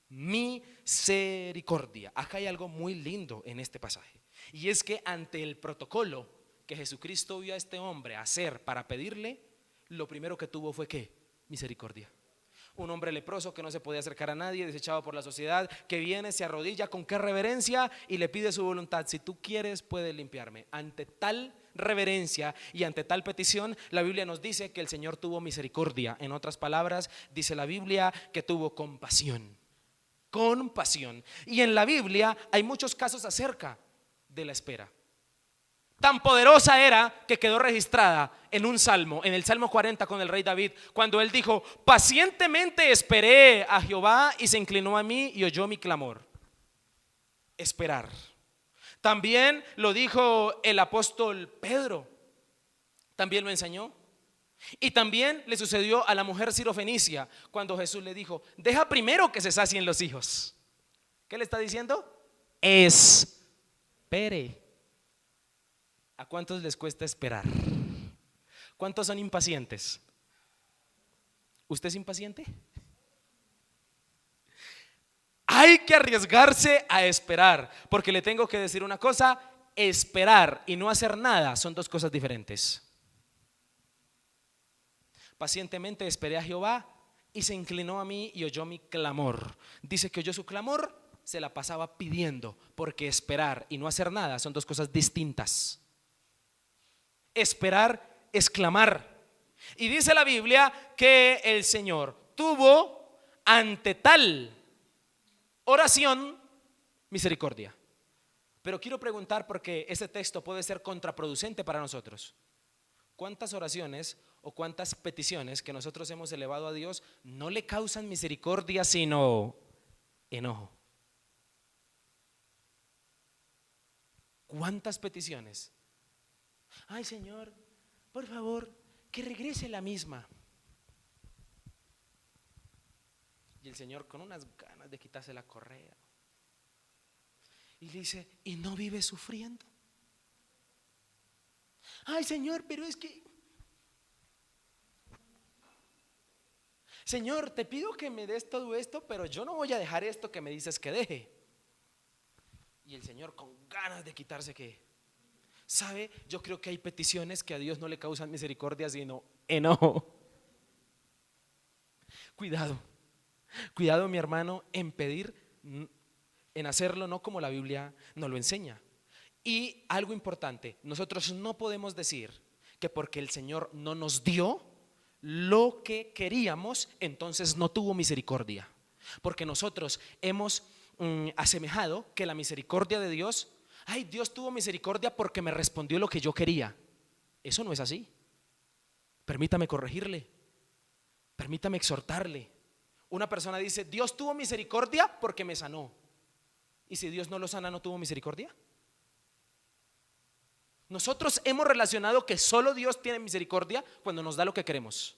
Misericordia. Acá hay algo muy lindo en este pasaje, y es que ante el protocolo que Jesucristo vio a este hombre hacer para pedirle, lo primero que tuvo fue ¿qué? Misericordia. Un hombre leproso que no se podía acercar a nadie, desechado por la sociedad, que viene, se arrodilla con qué reverencia y le pide su voluntad: si tú quieres, puedes limpiarme. Ante tal reverencia y ante tal petición, la Biblia nos dice que el Señor tuvo misericordia. En otras palabras, dice la Biblia que tuvo compasión. Compasión. Y en la Biblia hay muchos casos acerca de la espera. Tan poderosa era que quedó registrada en un salmo, en el Salmo 40 con el rey David, cuando él dijo: pacientemente esperé a Jehová y se inclinó a mí y oyó mi clamor. Esperar. También lo dijo el apóstol Pedro, también lo enseñó. Y también le sucedió a la mujer sirofenicia cuando Jesús le dijo: deja primero que se sacien los hijos. ¿Qué le está diciendo? Espere. ¿A cuántos les cuesta esperar? ¿Cuántos son impacientes? ¿Usted es impaciente? Hay que arriesgarse a esperar, porque le tengo que decir una cosa: esperar y no hacer nada son dos cosas diferentes. Pacientemente esperé a Jehová y se inclinó a mí y oyó mi clamor. Dice que oyó su clamor, se la pasaba pidiendo, porque esperar y no hacer nada son dos cosas distintas. Esperar es clamar. Y dice la Biblia que el Señor tuvo ante tal oración misericordia. Pero quiero preguntar, porque ese texto puede ser contraproducente para nosotros: ¿cuántas oraciones o cuántas peticiones que nosotros hemos elevado a Dios no le causan misericordia sino enojo? ¿Cuántas peticiones? Ay, Señor, por favor, que regrese la misma. Y el Señor con unas ganas de quitarse la correa, y le dice: ¿y no vive sufriendo? Ay, Señor, pero es que, Señor, te pido que me des todo esto, pero yo no voy a dejar esto que me dices que deje. Y el Señor con ganas de quitarse ¿qué? ¿Sabe? Yo creo que hay peticiones que a Dios no le causan misericordia sino enojo. Cuidado, cuidado, mi hermano, en pedir, en hacerlo no como la Biblia nos lo enseña. Y algo importante: nosotros no podemos decir que porque el Señor no nos dio lo que queríamos, entonces no tuvo misericordia. Porque nosotros hemos asemejado que la misericordia de Dios: ay, Dios tuvo misericordia porque me respondió lo que yo quería. Eso no es así. Permítame corregirle, permítame exhortarle. Una persona dice: Dios tuvo misericordia porque me sanó. ¿Y si Dios no lo sana, no tuvo misericordia? Nosotros hemos relacionado que solo Dios tiene misericordia cuando nos da lo que queremos.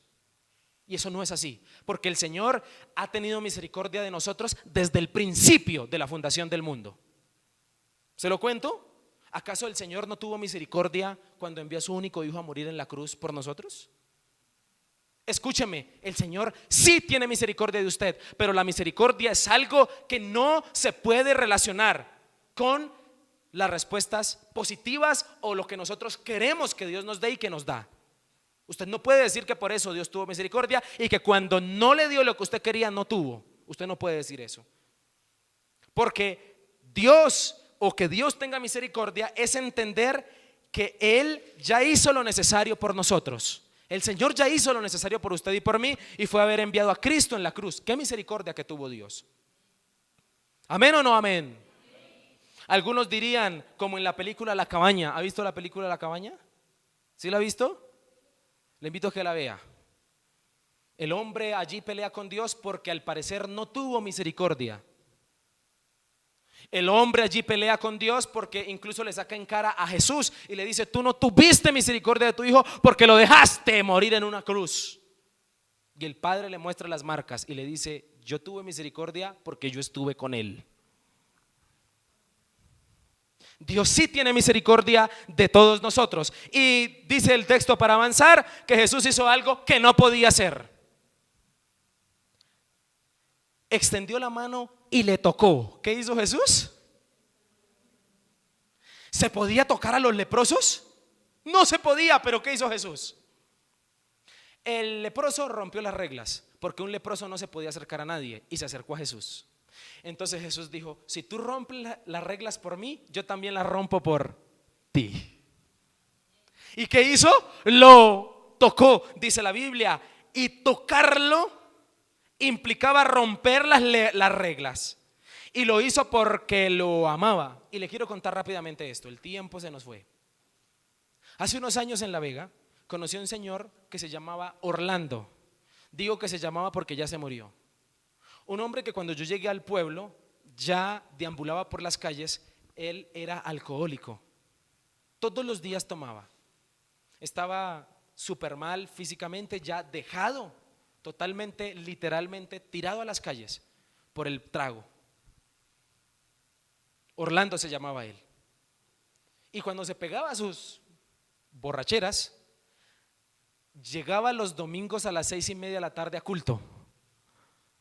Y eso no es así, porque el Señor ha tenido misericordia de nosotros desde el principio de la fundación del mundo. ¿Se lo cuento? ¿Acaso el Señor no tuvo misericordia cuando envió a su único hijo a morir en la cruz por nosotros? Escúcheme, el Señor sí tiene misericordia de usted, pero la misericordia es algo que no se puede relacionar con las respuestas positivas o lo que nosotros queremos que Dios nos dé y que nos da. Usted no puede decir que por eso Dios tuvo misericordia y que cuando no le dio lo que usted quería no tuvo. Usted no puede decir eso. Porque Dios, o que Dios tenga misericordia, es entender que Él ya hizo lo necesario por nosotros. El Señor ya hizo lo necesario por usted y por mí, y fue haber enviado a Cristo en la cruz. Qué misericordia que tuvo Dios. ¿Amén o no amén? Algunos dirían, como en la película La Cabaña. ¿Ha visto la película La Cabaña? ¿Sí la ha visto? Le invito a que la vea. El hombre allí pelea con Dios porque al parecer no tuvo misericordia. El hombre allí pelea con Dios porque incluso le saca en cara a Jesús y le dice: tú no tuviste misericordia de tu hijo porque lo dejaste morir en una cruz. Y el padre le muestra las marcas y le dice: yo tuve misericordia porque yo estuve con él. Dios sí tiene misericordia de todos nosotros. Y dice el texto, para avanzar, que Jesús hizo algo que no podía hacer. Extendió la mano y le tocó. ¿Qué hizo Jesús? ¿Se podía tocar a los leprosos? No se podía, pero ¿qué hizo Jesús? El leproso rompió las reglas, porque un leproso no se podía acercar a nadie, y se acercó a Jesús. Entonces Jesús dijo: si tú rompes las reglas por mí, yo también las rompo por ti. ¿Y qué hizo? Lo tocó, dice la Biblia, y tocarlo implicaba romper las reglas. Y lo hizo porque lo amaba. Y le quiero contar rápidamente esto, el tiempo se nos fue. Hace unos años en La Vega conocí a un señor que se llamaba Orlando. Digo que se llamaba porque ya se murió. Un hombre que cuando yo llegué al pueblo ya deambulaba por las calles. Él era alcohólico, todos los días tomaba. Estaba súper mal físicamente, ya dejado, totalmente, literalmente tirado a las calles por el trago. Orlando se llamaba él. Y cuando se pegaba a sus borracheras, llegaba los domingos a las 6:30 de la tarde a culto,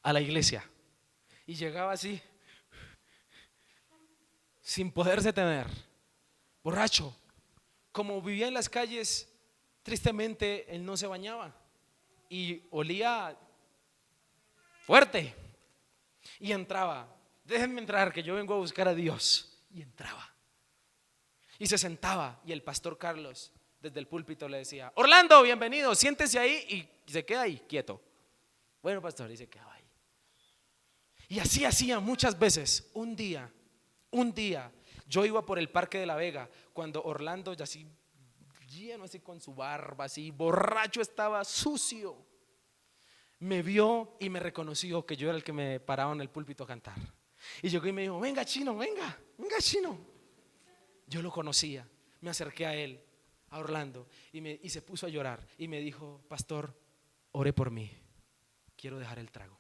a la iglesia, y llegaba así, sin poderse tener, borracho. Como vivía en las calles, tristemente él no se bañaba y olía fuerte. Y entraba: déjenme entrar, que yo vengo a buscar a Dios. Y entraba y se sentaba, y el pastor Carlos desde el púlpito le decía: Orlando, bienvenido, siéntese ahí. Y se queda ahí quieto. Bueno, pastor, y se quedaba ahí. Y así hacía muchas veces. Un día yo iba por el Parque de La Vega cuando Orlando, ya así lleno, así con su barba, así borracho, estaba sucio, me vio y me reconoció que yo era el que me paraba en el púlpito a cantar. Y llegó y me dijo: venga, Chino, venga Chino. Yo lo conocía, me acerqué a él, a Orlando, y se puso a llorar y me dijo: pastor, ore por mí, quiero dejar el trago.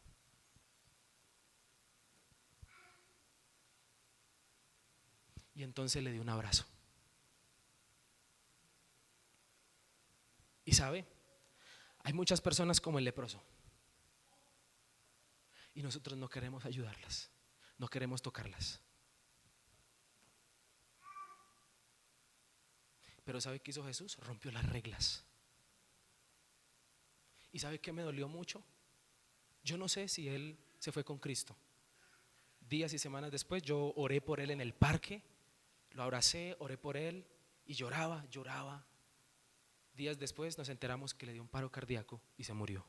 Y entonces le di un abrazo. Y sabe, hay muchas personas como el leproso, y nosotros no queremos ayudarlas, no queremos tocarlas. Pero ¿sabe qué hizo Jesús? Rompió las reglas. ¿Y sabe qué me dolió mucho? Yo no sé si él se fue con Cristo. Días y semanas después yo oré por él en el parque, lo abracé, oré por él y lloraba. Días después nos enteramos que le dio un paro cardíaco y se murió.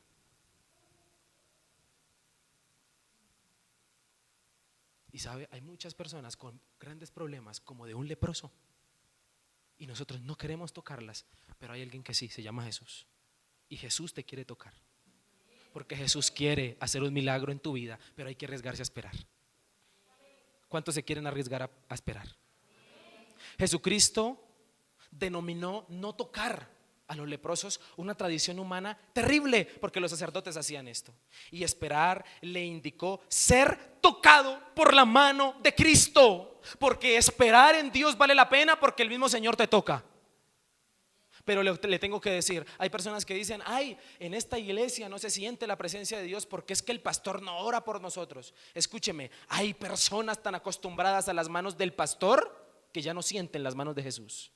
Y sabe, hay muchas personas con grandes problemas como de un leproso, y nosotros no queremos tocarlas, pero hay alguien que sí, se llama Jesús. Y Jesús te quiere tocar, porque Jesús quiere hacer un milagro en tu vida, pero hay que arriesgarse a esperar. ¿Cuántos se quieren arriesgar a esperar? Jesucristo denominó no tocar a los leprosos una tradición humana terrible, porque los sacerdotes hacían esto. Y esperar le indicó ser tocado por la mano de Cristo, porque esperar en Dios vale la pena, porque el mismo Señor te toca. Pero le tengo que decir, hay personas que dicen: ay, en esta iglesia no se siente la presencia de Dios porque es que el pastor no ora por nosotros. Escúcheme, hay personas tan acostumbradas a las manos del pastor que ya no sienten las manos de Jesús.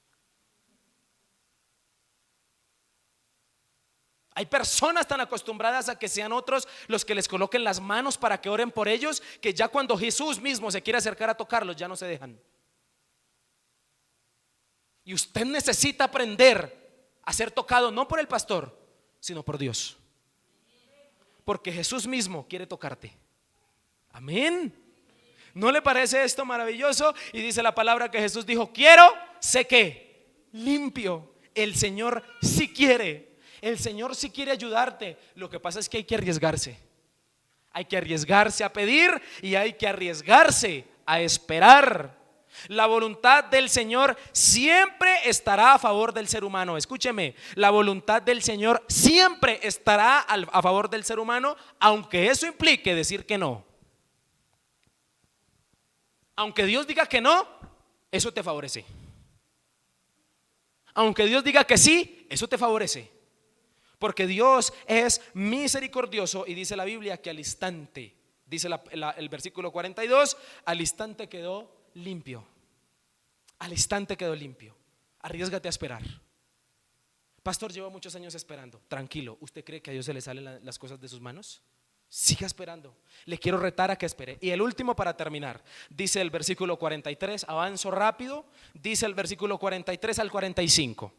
Hay personas tan acostumbradas a que sean otros los que les coloquen las manos para que oren por ellos, que ya cuando Jesús mismo se quiere acercar a tocarlos, ya no se dejan. Y usted necesita aprender a ser tocado no por el pastor, sino por Dios, porque Jesús mismo quiere tocarte. Amén. ¿No le parece esto maravilloso? Y dice la palabra que Jesús dijo: quiero, sé que limpio. El Señor sí quiere. El Señor sí quiere ayudarte. Lo que pasa es que hay que arriesgarse. Hay que arriesgarse a pedir y hay que arriesgarse a esperar. La voluntad del Señor siempre estará a favor del ser humano. Escúcheme, la voluntad del Señor siempre estará a favor del ser humano, aunque eso implique decir que no. Aunque Dios diga que no, eso te favorece. Aunque Dios diga que sí, eso te favorece. Porque Dios es misericordioso y dice la Biblia que al instante, dice el versículo 42, al instante quedó limpio. Al instante quedó limpio. Arriésgate a esperar. Pastor, llevo muchos años esperando. Tranquilo, ¿usted cree que a Dios se le salen las cosas de sus manos? Siga esperando. Le quiero retar a que espere. Y el último para terminar, dice el versículo 43, avanzo rápido, dice el versículo 43 al 45.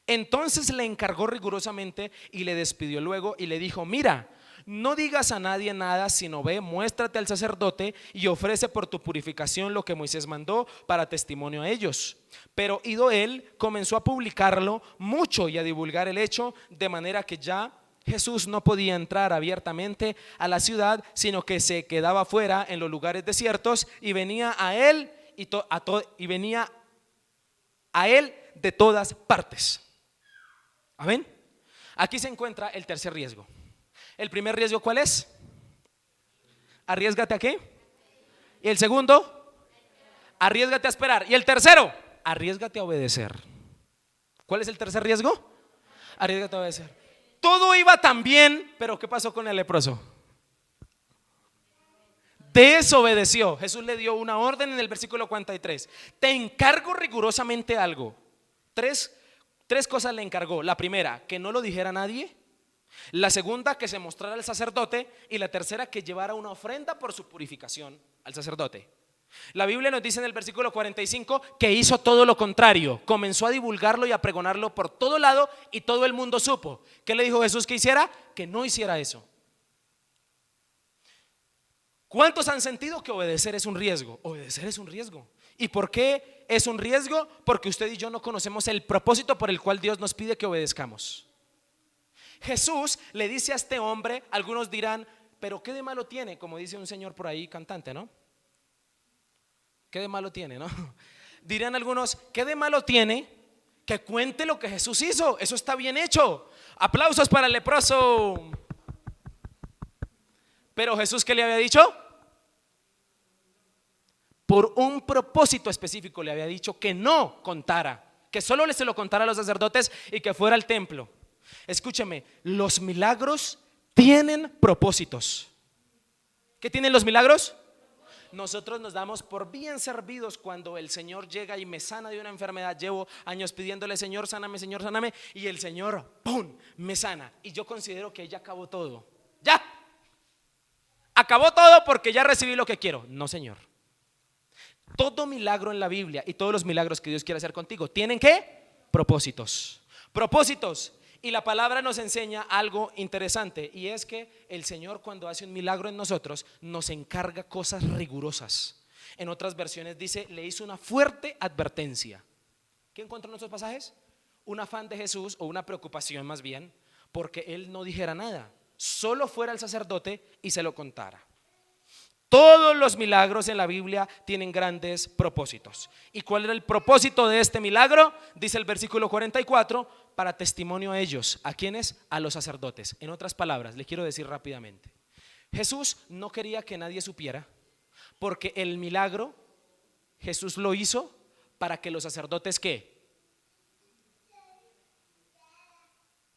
Entonces le encargó rigurosamente y le despidió luego y le dijo: mira, no digas a nadie nada, sino ve, muéstrate al sacerdote y ofrece por tu purificación lo que Moisés mandó para testimonio a ellos. Pero ido él, comenzó a publicarlo mucho y a divulgar el hecho, de manera que ya Jesús no podía entrar abiertamente a la ciudad, sino que se quedaba fuera en los lugares desiertos, y venía a él y venía a él de todas partes. Amén. Aquí se encuentra el tercer riesgo. El primer riesgo, ¿cuál es? Arriésgate a qué. Y el segundo, arriésgate a esperar. Y el tercero, arriésgate a obedecer. ¿Cuál es el tercer riesgo? Arriésgate a obedecer. Todo iba tan bien, pero ¿qué pasó con el leproso? Desobedeció. Jesús le dio una orden en el versículo 43. Te encargo rigurosamente algo. Tres cosas le encargó. La primera, que no lo dijera nadie. La segunda, que se mostrara al sacerdote. Y la tercera, que llevara una ofrenda por su purificación al sacerdote. La Biblia nos dice en el versículo 45 que hizo todo lo contrario. Comenzó a divulgarlo y a pregonarlo por todo lado, y todo el mundo supo. ¿Qué le dijo Jesús que hiciera? Que no hiciera eso. ¿Cuántos han sentido que obedecer es un riesgo? Obedecer es un riesgo. ¿Y por qué es un riesgo? Porque usted y yo no conocemos el propósito por el cual Dios nos pide que obedezcamos. Jesús le dice a este hombre, algunos dirán, pero ¿qué de malo tiene? Como dice un señor por ahí cantante, ¿no? ¿Qué de malo tiene, no? Dirán algunos, ¿qué de malo tiene que cuente lo que Jesús hizo? Eso está bien hecho. Aplausos para el leproso. Pero Jesús, ¿qué le había dicho? Por un propósito específico le había dicho que no contara, que solo se lo contara a los sacerdotes y que fuera al templo. Escúcheme, los milagros tienen propósitos. ¿Qué tienen los milagros? Nosotros nos damos por bien servidos cuando el Señor llega y me sana de una enfermedad. Llevo años pidiéndole: Señor, sáname, y el Señor, ¡pum!, me sana. Y yo considero que ya acabó todo. Ya acabó todo porque ya recibí lo que quiero. No, Señor. Todo milagro en la Biblia y todos los milagros que Dios quiere hacer contigo tienen ¿qué? Propósitos. Propósitos. Y la palabra nos enseña algo interesante, y es que el Señor, cuando hace un milagro en nosotros, nos encarga cosas rigurosas. En otras versiones dice, le hizo una fuerte advertencia. ¿Qué encontró en nuestros pasajes? Un afán de Jesús, o una preocupación más bien, porque él no dijera nada, solo fuera el sacerdote y se lo contara. Todos los milagros en la Biblia tienen grandes propósitos. ¿Y cuál era el propósito de este milagro? Dice el versículo 44, para testimonio a ellos. ¿A quiénes? A los sacerdotes. En otras palabras, le quiero decir rápidamente, Jesús no quería que nadie supiera, porque el milagro Jesús lo hizo para que los sacerdotes ¿qué?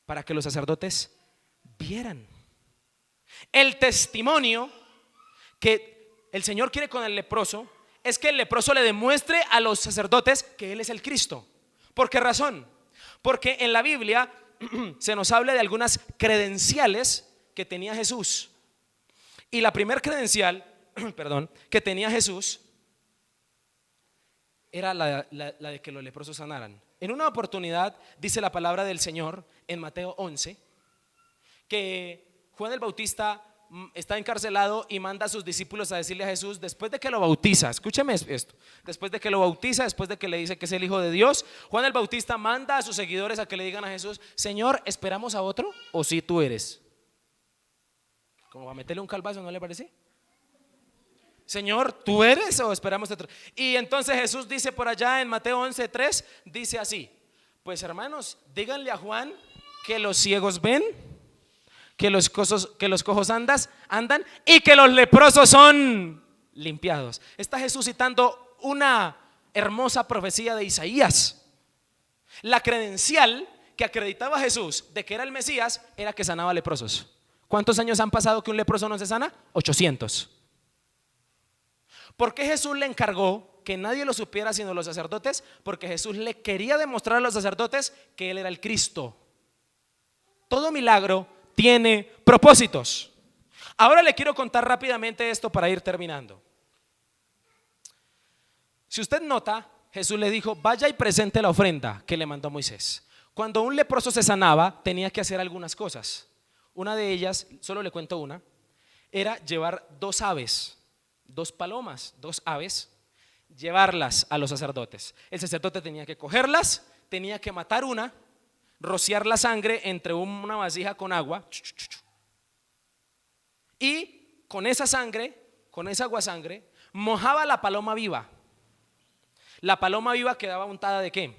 Para que los sacerdotes vieran. El testimonio que el Señor quiere con el leproso es que el leproso le demuestre a los sacerdotes que Él es el Cristo. ¿Por qué razón? Porque en la Biblia se nos habla de algunas credenciales que tenía Jesús. Y la primera credencial, que tenía Jesús era la de que los leprosos sanaran. En una oportunidad dice la palabra del Señor en Mateo 11 que Juan el Bautista está encarcelado y manda a sus discípulos a decirle a Jesús, después de que lo bautiza, escúcheme esto, después de que lo bautiza, después de que le dice que es el Hijo de Dios, Juan el Bautista manda a sus seguidores a que le digan a Jesús, Señor, ¿esperamos a otro o si tú eres? Como va a meterle un calvazo, ¿no le parece? Señor, ¿tú eres o esperamos otro? Y entonces Jesús dice por allá en Mateo 11:3, dice así: pues hermanos, díganle a Juan que los ciegos ven, que los cojos andan y que los leprosos son limpiados. Está Jesús citando una hermosa profecía de Isaías. La credencial que acreditaba Jesús de que era el Mesías era que sanaba leprosos. ¿Cuántos años han pasado que un leproso no se sana? 800. ¿Por qué Jesús le encargó que nadie lo supiera sino los sacerdotes? Porque Jesús le quería demostrar a los sacerdotes que Él era el Cristo. Todo milagro tiene propósitos. Ahora le quiero contar rápidamente esto para ir terminando. Si usted nota, Jesús le dijo: vaya y presente la ofrenda que le mandó Moisés. Cuando un leproso se sanaba, tenía que hacer algunas cosas. Una de ellas, solo le cuento una, era llevar 2 aves, 2 palomas, 2 aves, llevarlas a los sacerdotes. El sacerdote tenía que cogerlas, tenía que matar una, rociar la sangre entre una vasija con agua, y con esa sangre, con esa aguasangre, mojaba la paloma viva. La paloma viva quedaba untada ¿de qué?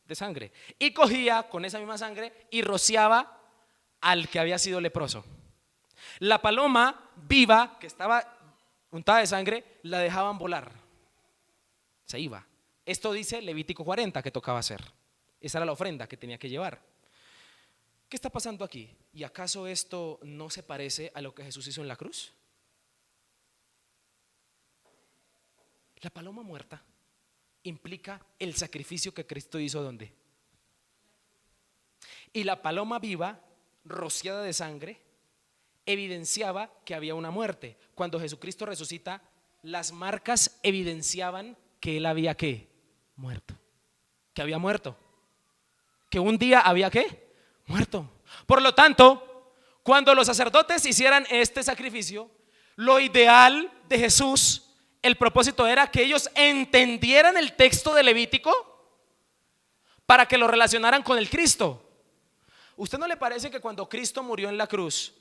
De sangre. Y cogía con esa misma sangre y rociaba al que había sido leproso. La paloma viva que estaba untada de sangre la dejaban volar, se iba. Esto dice Levítico 40 que tocaba hacer. Esa era la ofrenda que tenía que llevar. ¿Qué está pasando aquí? ¿Y acaso esto no se parece a lo que Jesús hizo en la cruz? La paloma muerta implica el sacrificio que Cristo hizo ¿dónde? Y la paloma viva, rociada de sangre, evidenciaba que había una muerte. Cuando Jesucristo resucita, las marcas evidenciaban que Él había ¿qué? Muerto. Que había muerto. Que un día había ¿qué? Muerto. Por lo tanto, cuando los sacerdotes hicieran este sacrificio, lo ideal de Jesús, el propósito era que ellos entendieran el texto de Levítico para que lo relacionaran con el Cristo. ¿Usted no le parece que cuando Cristo murió en la cruz,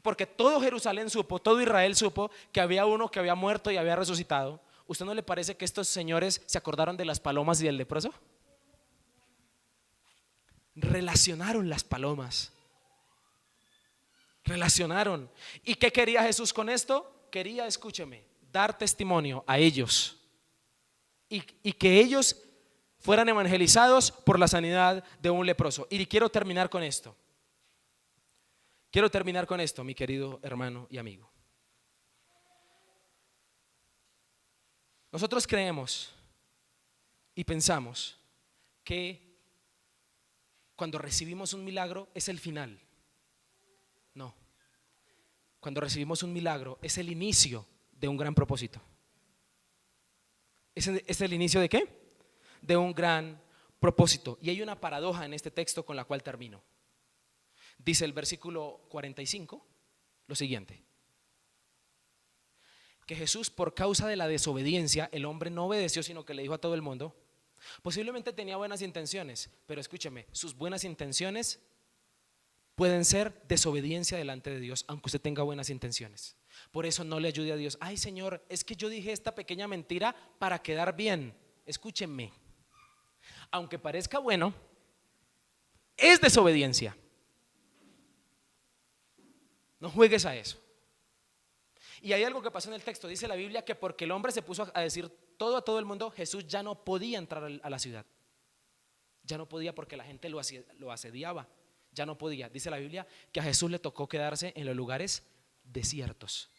porque todo Jerusalén supo, todo Israel supo que había uno que había muerto y había resucitado, ¿usted no le parece que estos señores se acordaron de las palomas y del leproso? Relacionaron las palomas. Relacionaron. ¿Y qué quería Jesús con esto? Quería, escúcheme, dar testimonio a ellos y que ellos fueran evangelizados por la sanidad de un leproso. Y quiero terminar con esto. Quiero terminar con esto, mi querido hermano y amigo. Nosotros creemos y pensamos que cuando recibimos un milagro es el final. No. Cuando recibimos un milagro es el inicio de un gran propósito. ¿Es el inicio de qué? De un gran propósito. Y hay una paradoja en este texto con la cual termino. Dice el versículo 45 lo siguiente: que Jesús, por causa de la desobediencia, el hombre no obedeció, sino que le dijo a todo el mundo. Posiblemente tenía buenas intenciones, pero escúcheme, sus buenas intenciones pueden ser desobediencia delante de Dios, aunque usted tenga buenas intenciones. Por eso no le ayude a Dios. Ay, Señor, es que yo dije esta pequeña mentira para quedar bien. Escúcheme, aunque parezca bueno, es desobediencia. No juegues a eso. Y hay algo que pasó en el texto. Dice la Biblia que porque el hombre se puso a decir todo a todo el mundo, Jesús ya no podía entrar a la ciudad. Ya no podía porque la gente lo asediaba. Ya no podía. Dice la Biblia que a Jesús le tocó quedarse en los lugares desiertos.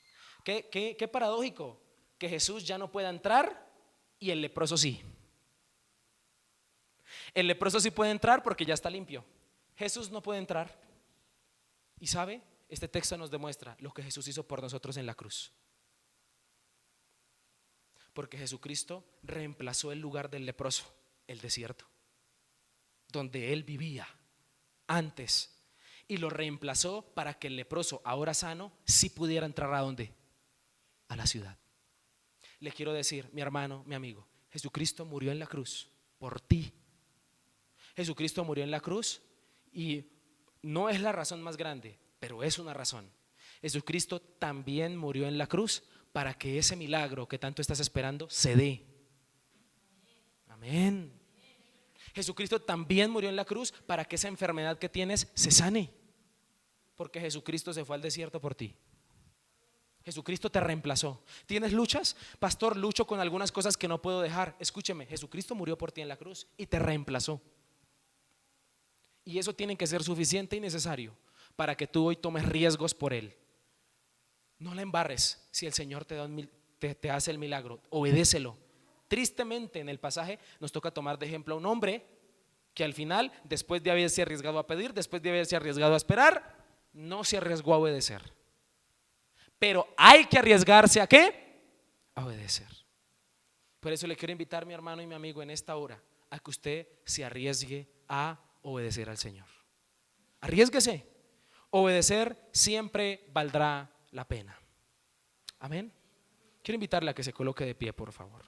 Qué paradójico que Jesús ya no pueda entrar y el leproso sí. El leproso sí puede entrar porque ya está limpio. Jesús no puede entrar. ¿Y sabe? Este texto nos demuestra lo que Jesús hizo por nosotros en la cruz. Porque Jesucristo reemplazó el lugar del leproso, el desierto, donde él vivía antes, y lo reemplazó para que el leproso, ahora sano, sí pudiera entrar ¿a dónde? A la ciudad. Le quiero decir, mi hermano, mi amigo, Jesucristo murió en la cruz por ti. Jesucristo murió en la cruz y no es la razón más grande, pero es una razón. Jesucristo también murió en la cruz para que ese milagro que tanto estás esperando se dé. Amén. Jesucristo también murió en la cruz para que esa enfermedad que tienes se sane, porque Jesucristo se fue al desierto por ti. Jesucristo te reemplazó. ¿Tienes luchas? Pastor, lucho con algunas cosas que no puedo dejar. Escúcheme, Jesucristo murió por ti en la cruz y te reemplazó. Y eso tiene que ser suficiente y necesario para que tú hoy tomes riesgos por Él. No la embarres. Si el Señor te hace el milagro, obedécelo. Tristemente en el pasaje nos toca tomar de ejemplo a un hombre que al final, después de haberse arriesgado a pedir, después de haberse arriesgado a esperar, no se arriesgó a obedecer. Pero hay que arriesgarse ¿a qué? A obedecer. Por eso le quiero invitar, mi hermano y mi amigo, en esta hora a que usted se arriesgue a obedecer al Señor. Arriésguese. Obedecer siempre valdrá la pena. Amén. Quiero invitarle a que se coloque de pie, por favor.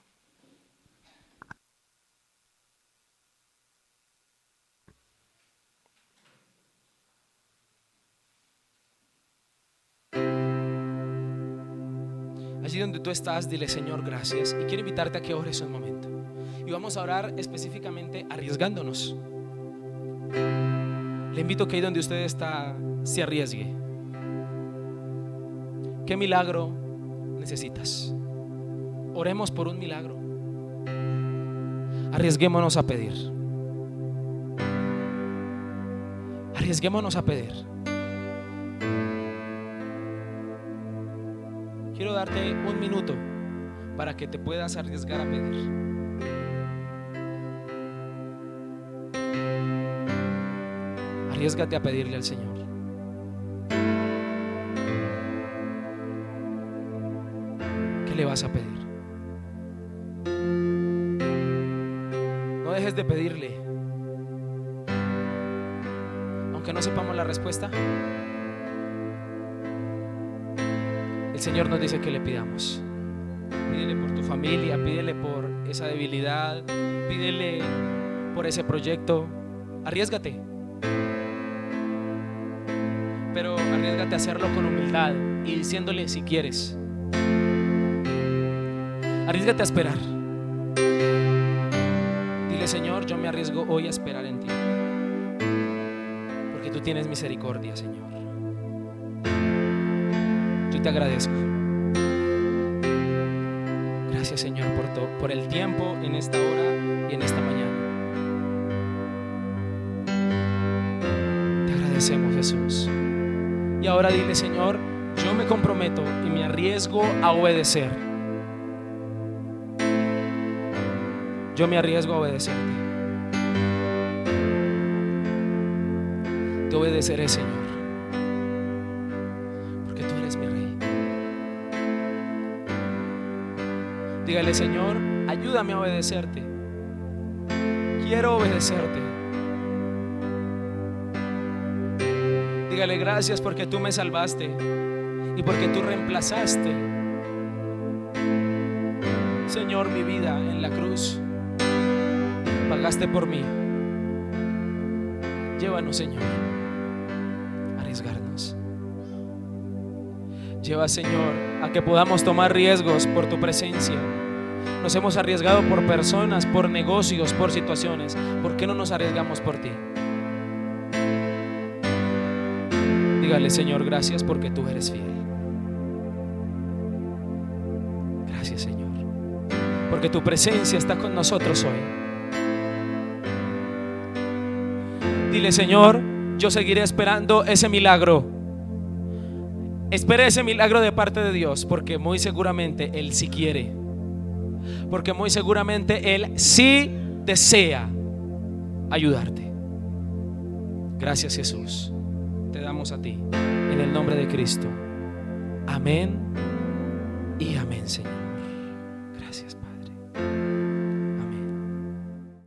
Allí donde tú estás, dile: Señor, gracias. Y quiero invitarte a que ores un momento. Y vamos a orar específicamente arriesgándonos. Le invito a que ahí donde usted está se arriesgue. ¿Qué milagro necesitas? Oremos por un milagro. Arriesguémonos a pedir. Arriesguémonos a pedir. Quiero darte un minuto para que te puedas arriesgar a pedir. Arriésgate a pedirle al Señor. ¿Qué le vas a pedir? No dejes de pedirle. Aunque no sepamos la respuesta, el Señor nos dice que le pidamos. Pídele por tu familia, pídele por esa debilidad, pídele por ese proyecto. Arriésgate. Pero arriésgate a hacerlo con humildad y diciéndole si quieres. Arriésgate a esperar. Dile: Señor, yo me arriesgo hoy a esperar en ti, porque tú tienes misericordia, Señor. Yo te agradezco. Gracias, Señor, por el tiempo en esta hora y en esta mañana. Te agradecemos, Jesús. Y ahora dile: Señor, yo me comprometo y me arriesgo a obedecer. Yo me arriesgo a obedecerte. Te obedeceré, Señor, porque tú eres mi Rey. Dígale: Señor, ayúdame a obedecerte. Quiero obedecerte. Dígale: gracias porque tú me salvaste y porque tú reemplazaste, Señor, mi vida en la cruz. Pagaste por mí. Llévanos, Señor, a arriesgarnos. Lleva, Señor, a que podamos tomar riesgos por tu presencia. Nos hemos arriesgado por personas, por negocios, por situaciones. ¿Por qué no nos arriesgamos por ti? Dígale: Señor, gracias porque tú eres fiel. Gracias, Señor, porque tu presencia está con nosotros hoy. Dile: Señor, yo seguiré esperando ese milagro. Espere ese milagro de parte de Dios, porque muy seguramente Él sí quiere, porque muy seguramente Él sí desea ayudarte. Gracias, Jesús. Te damos a ti en el nombre de Cristo. Amén y amén, Señor. Gracias, Padre.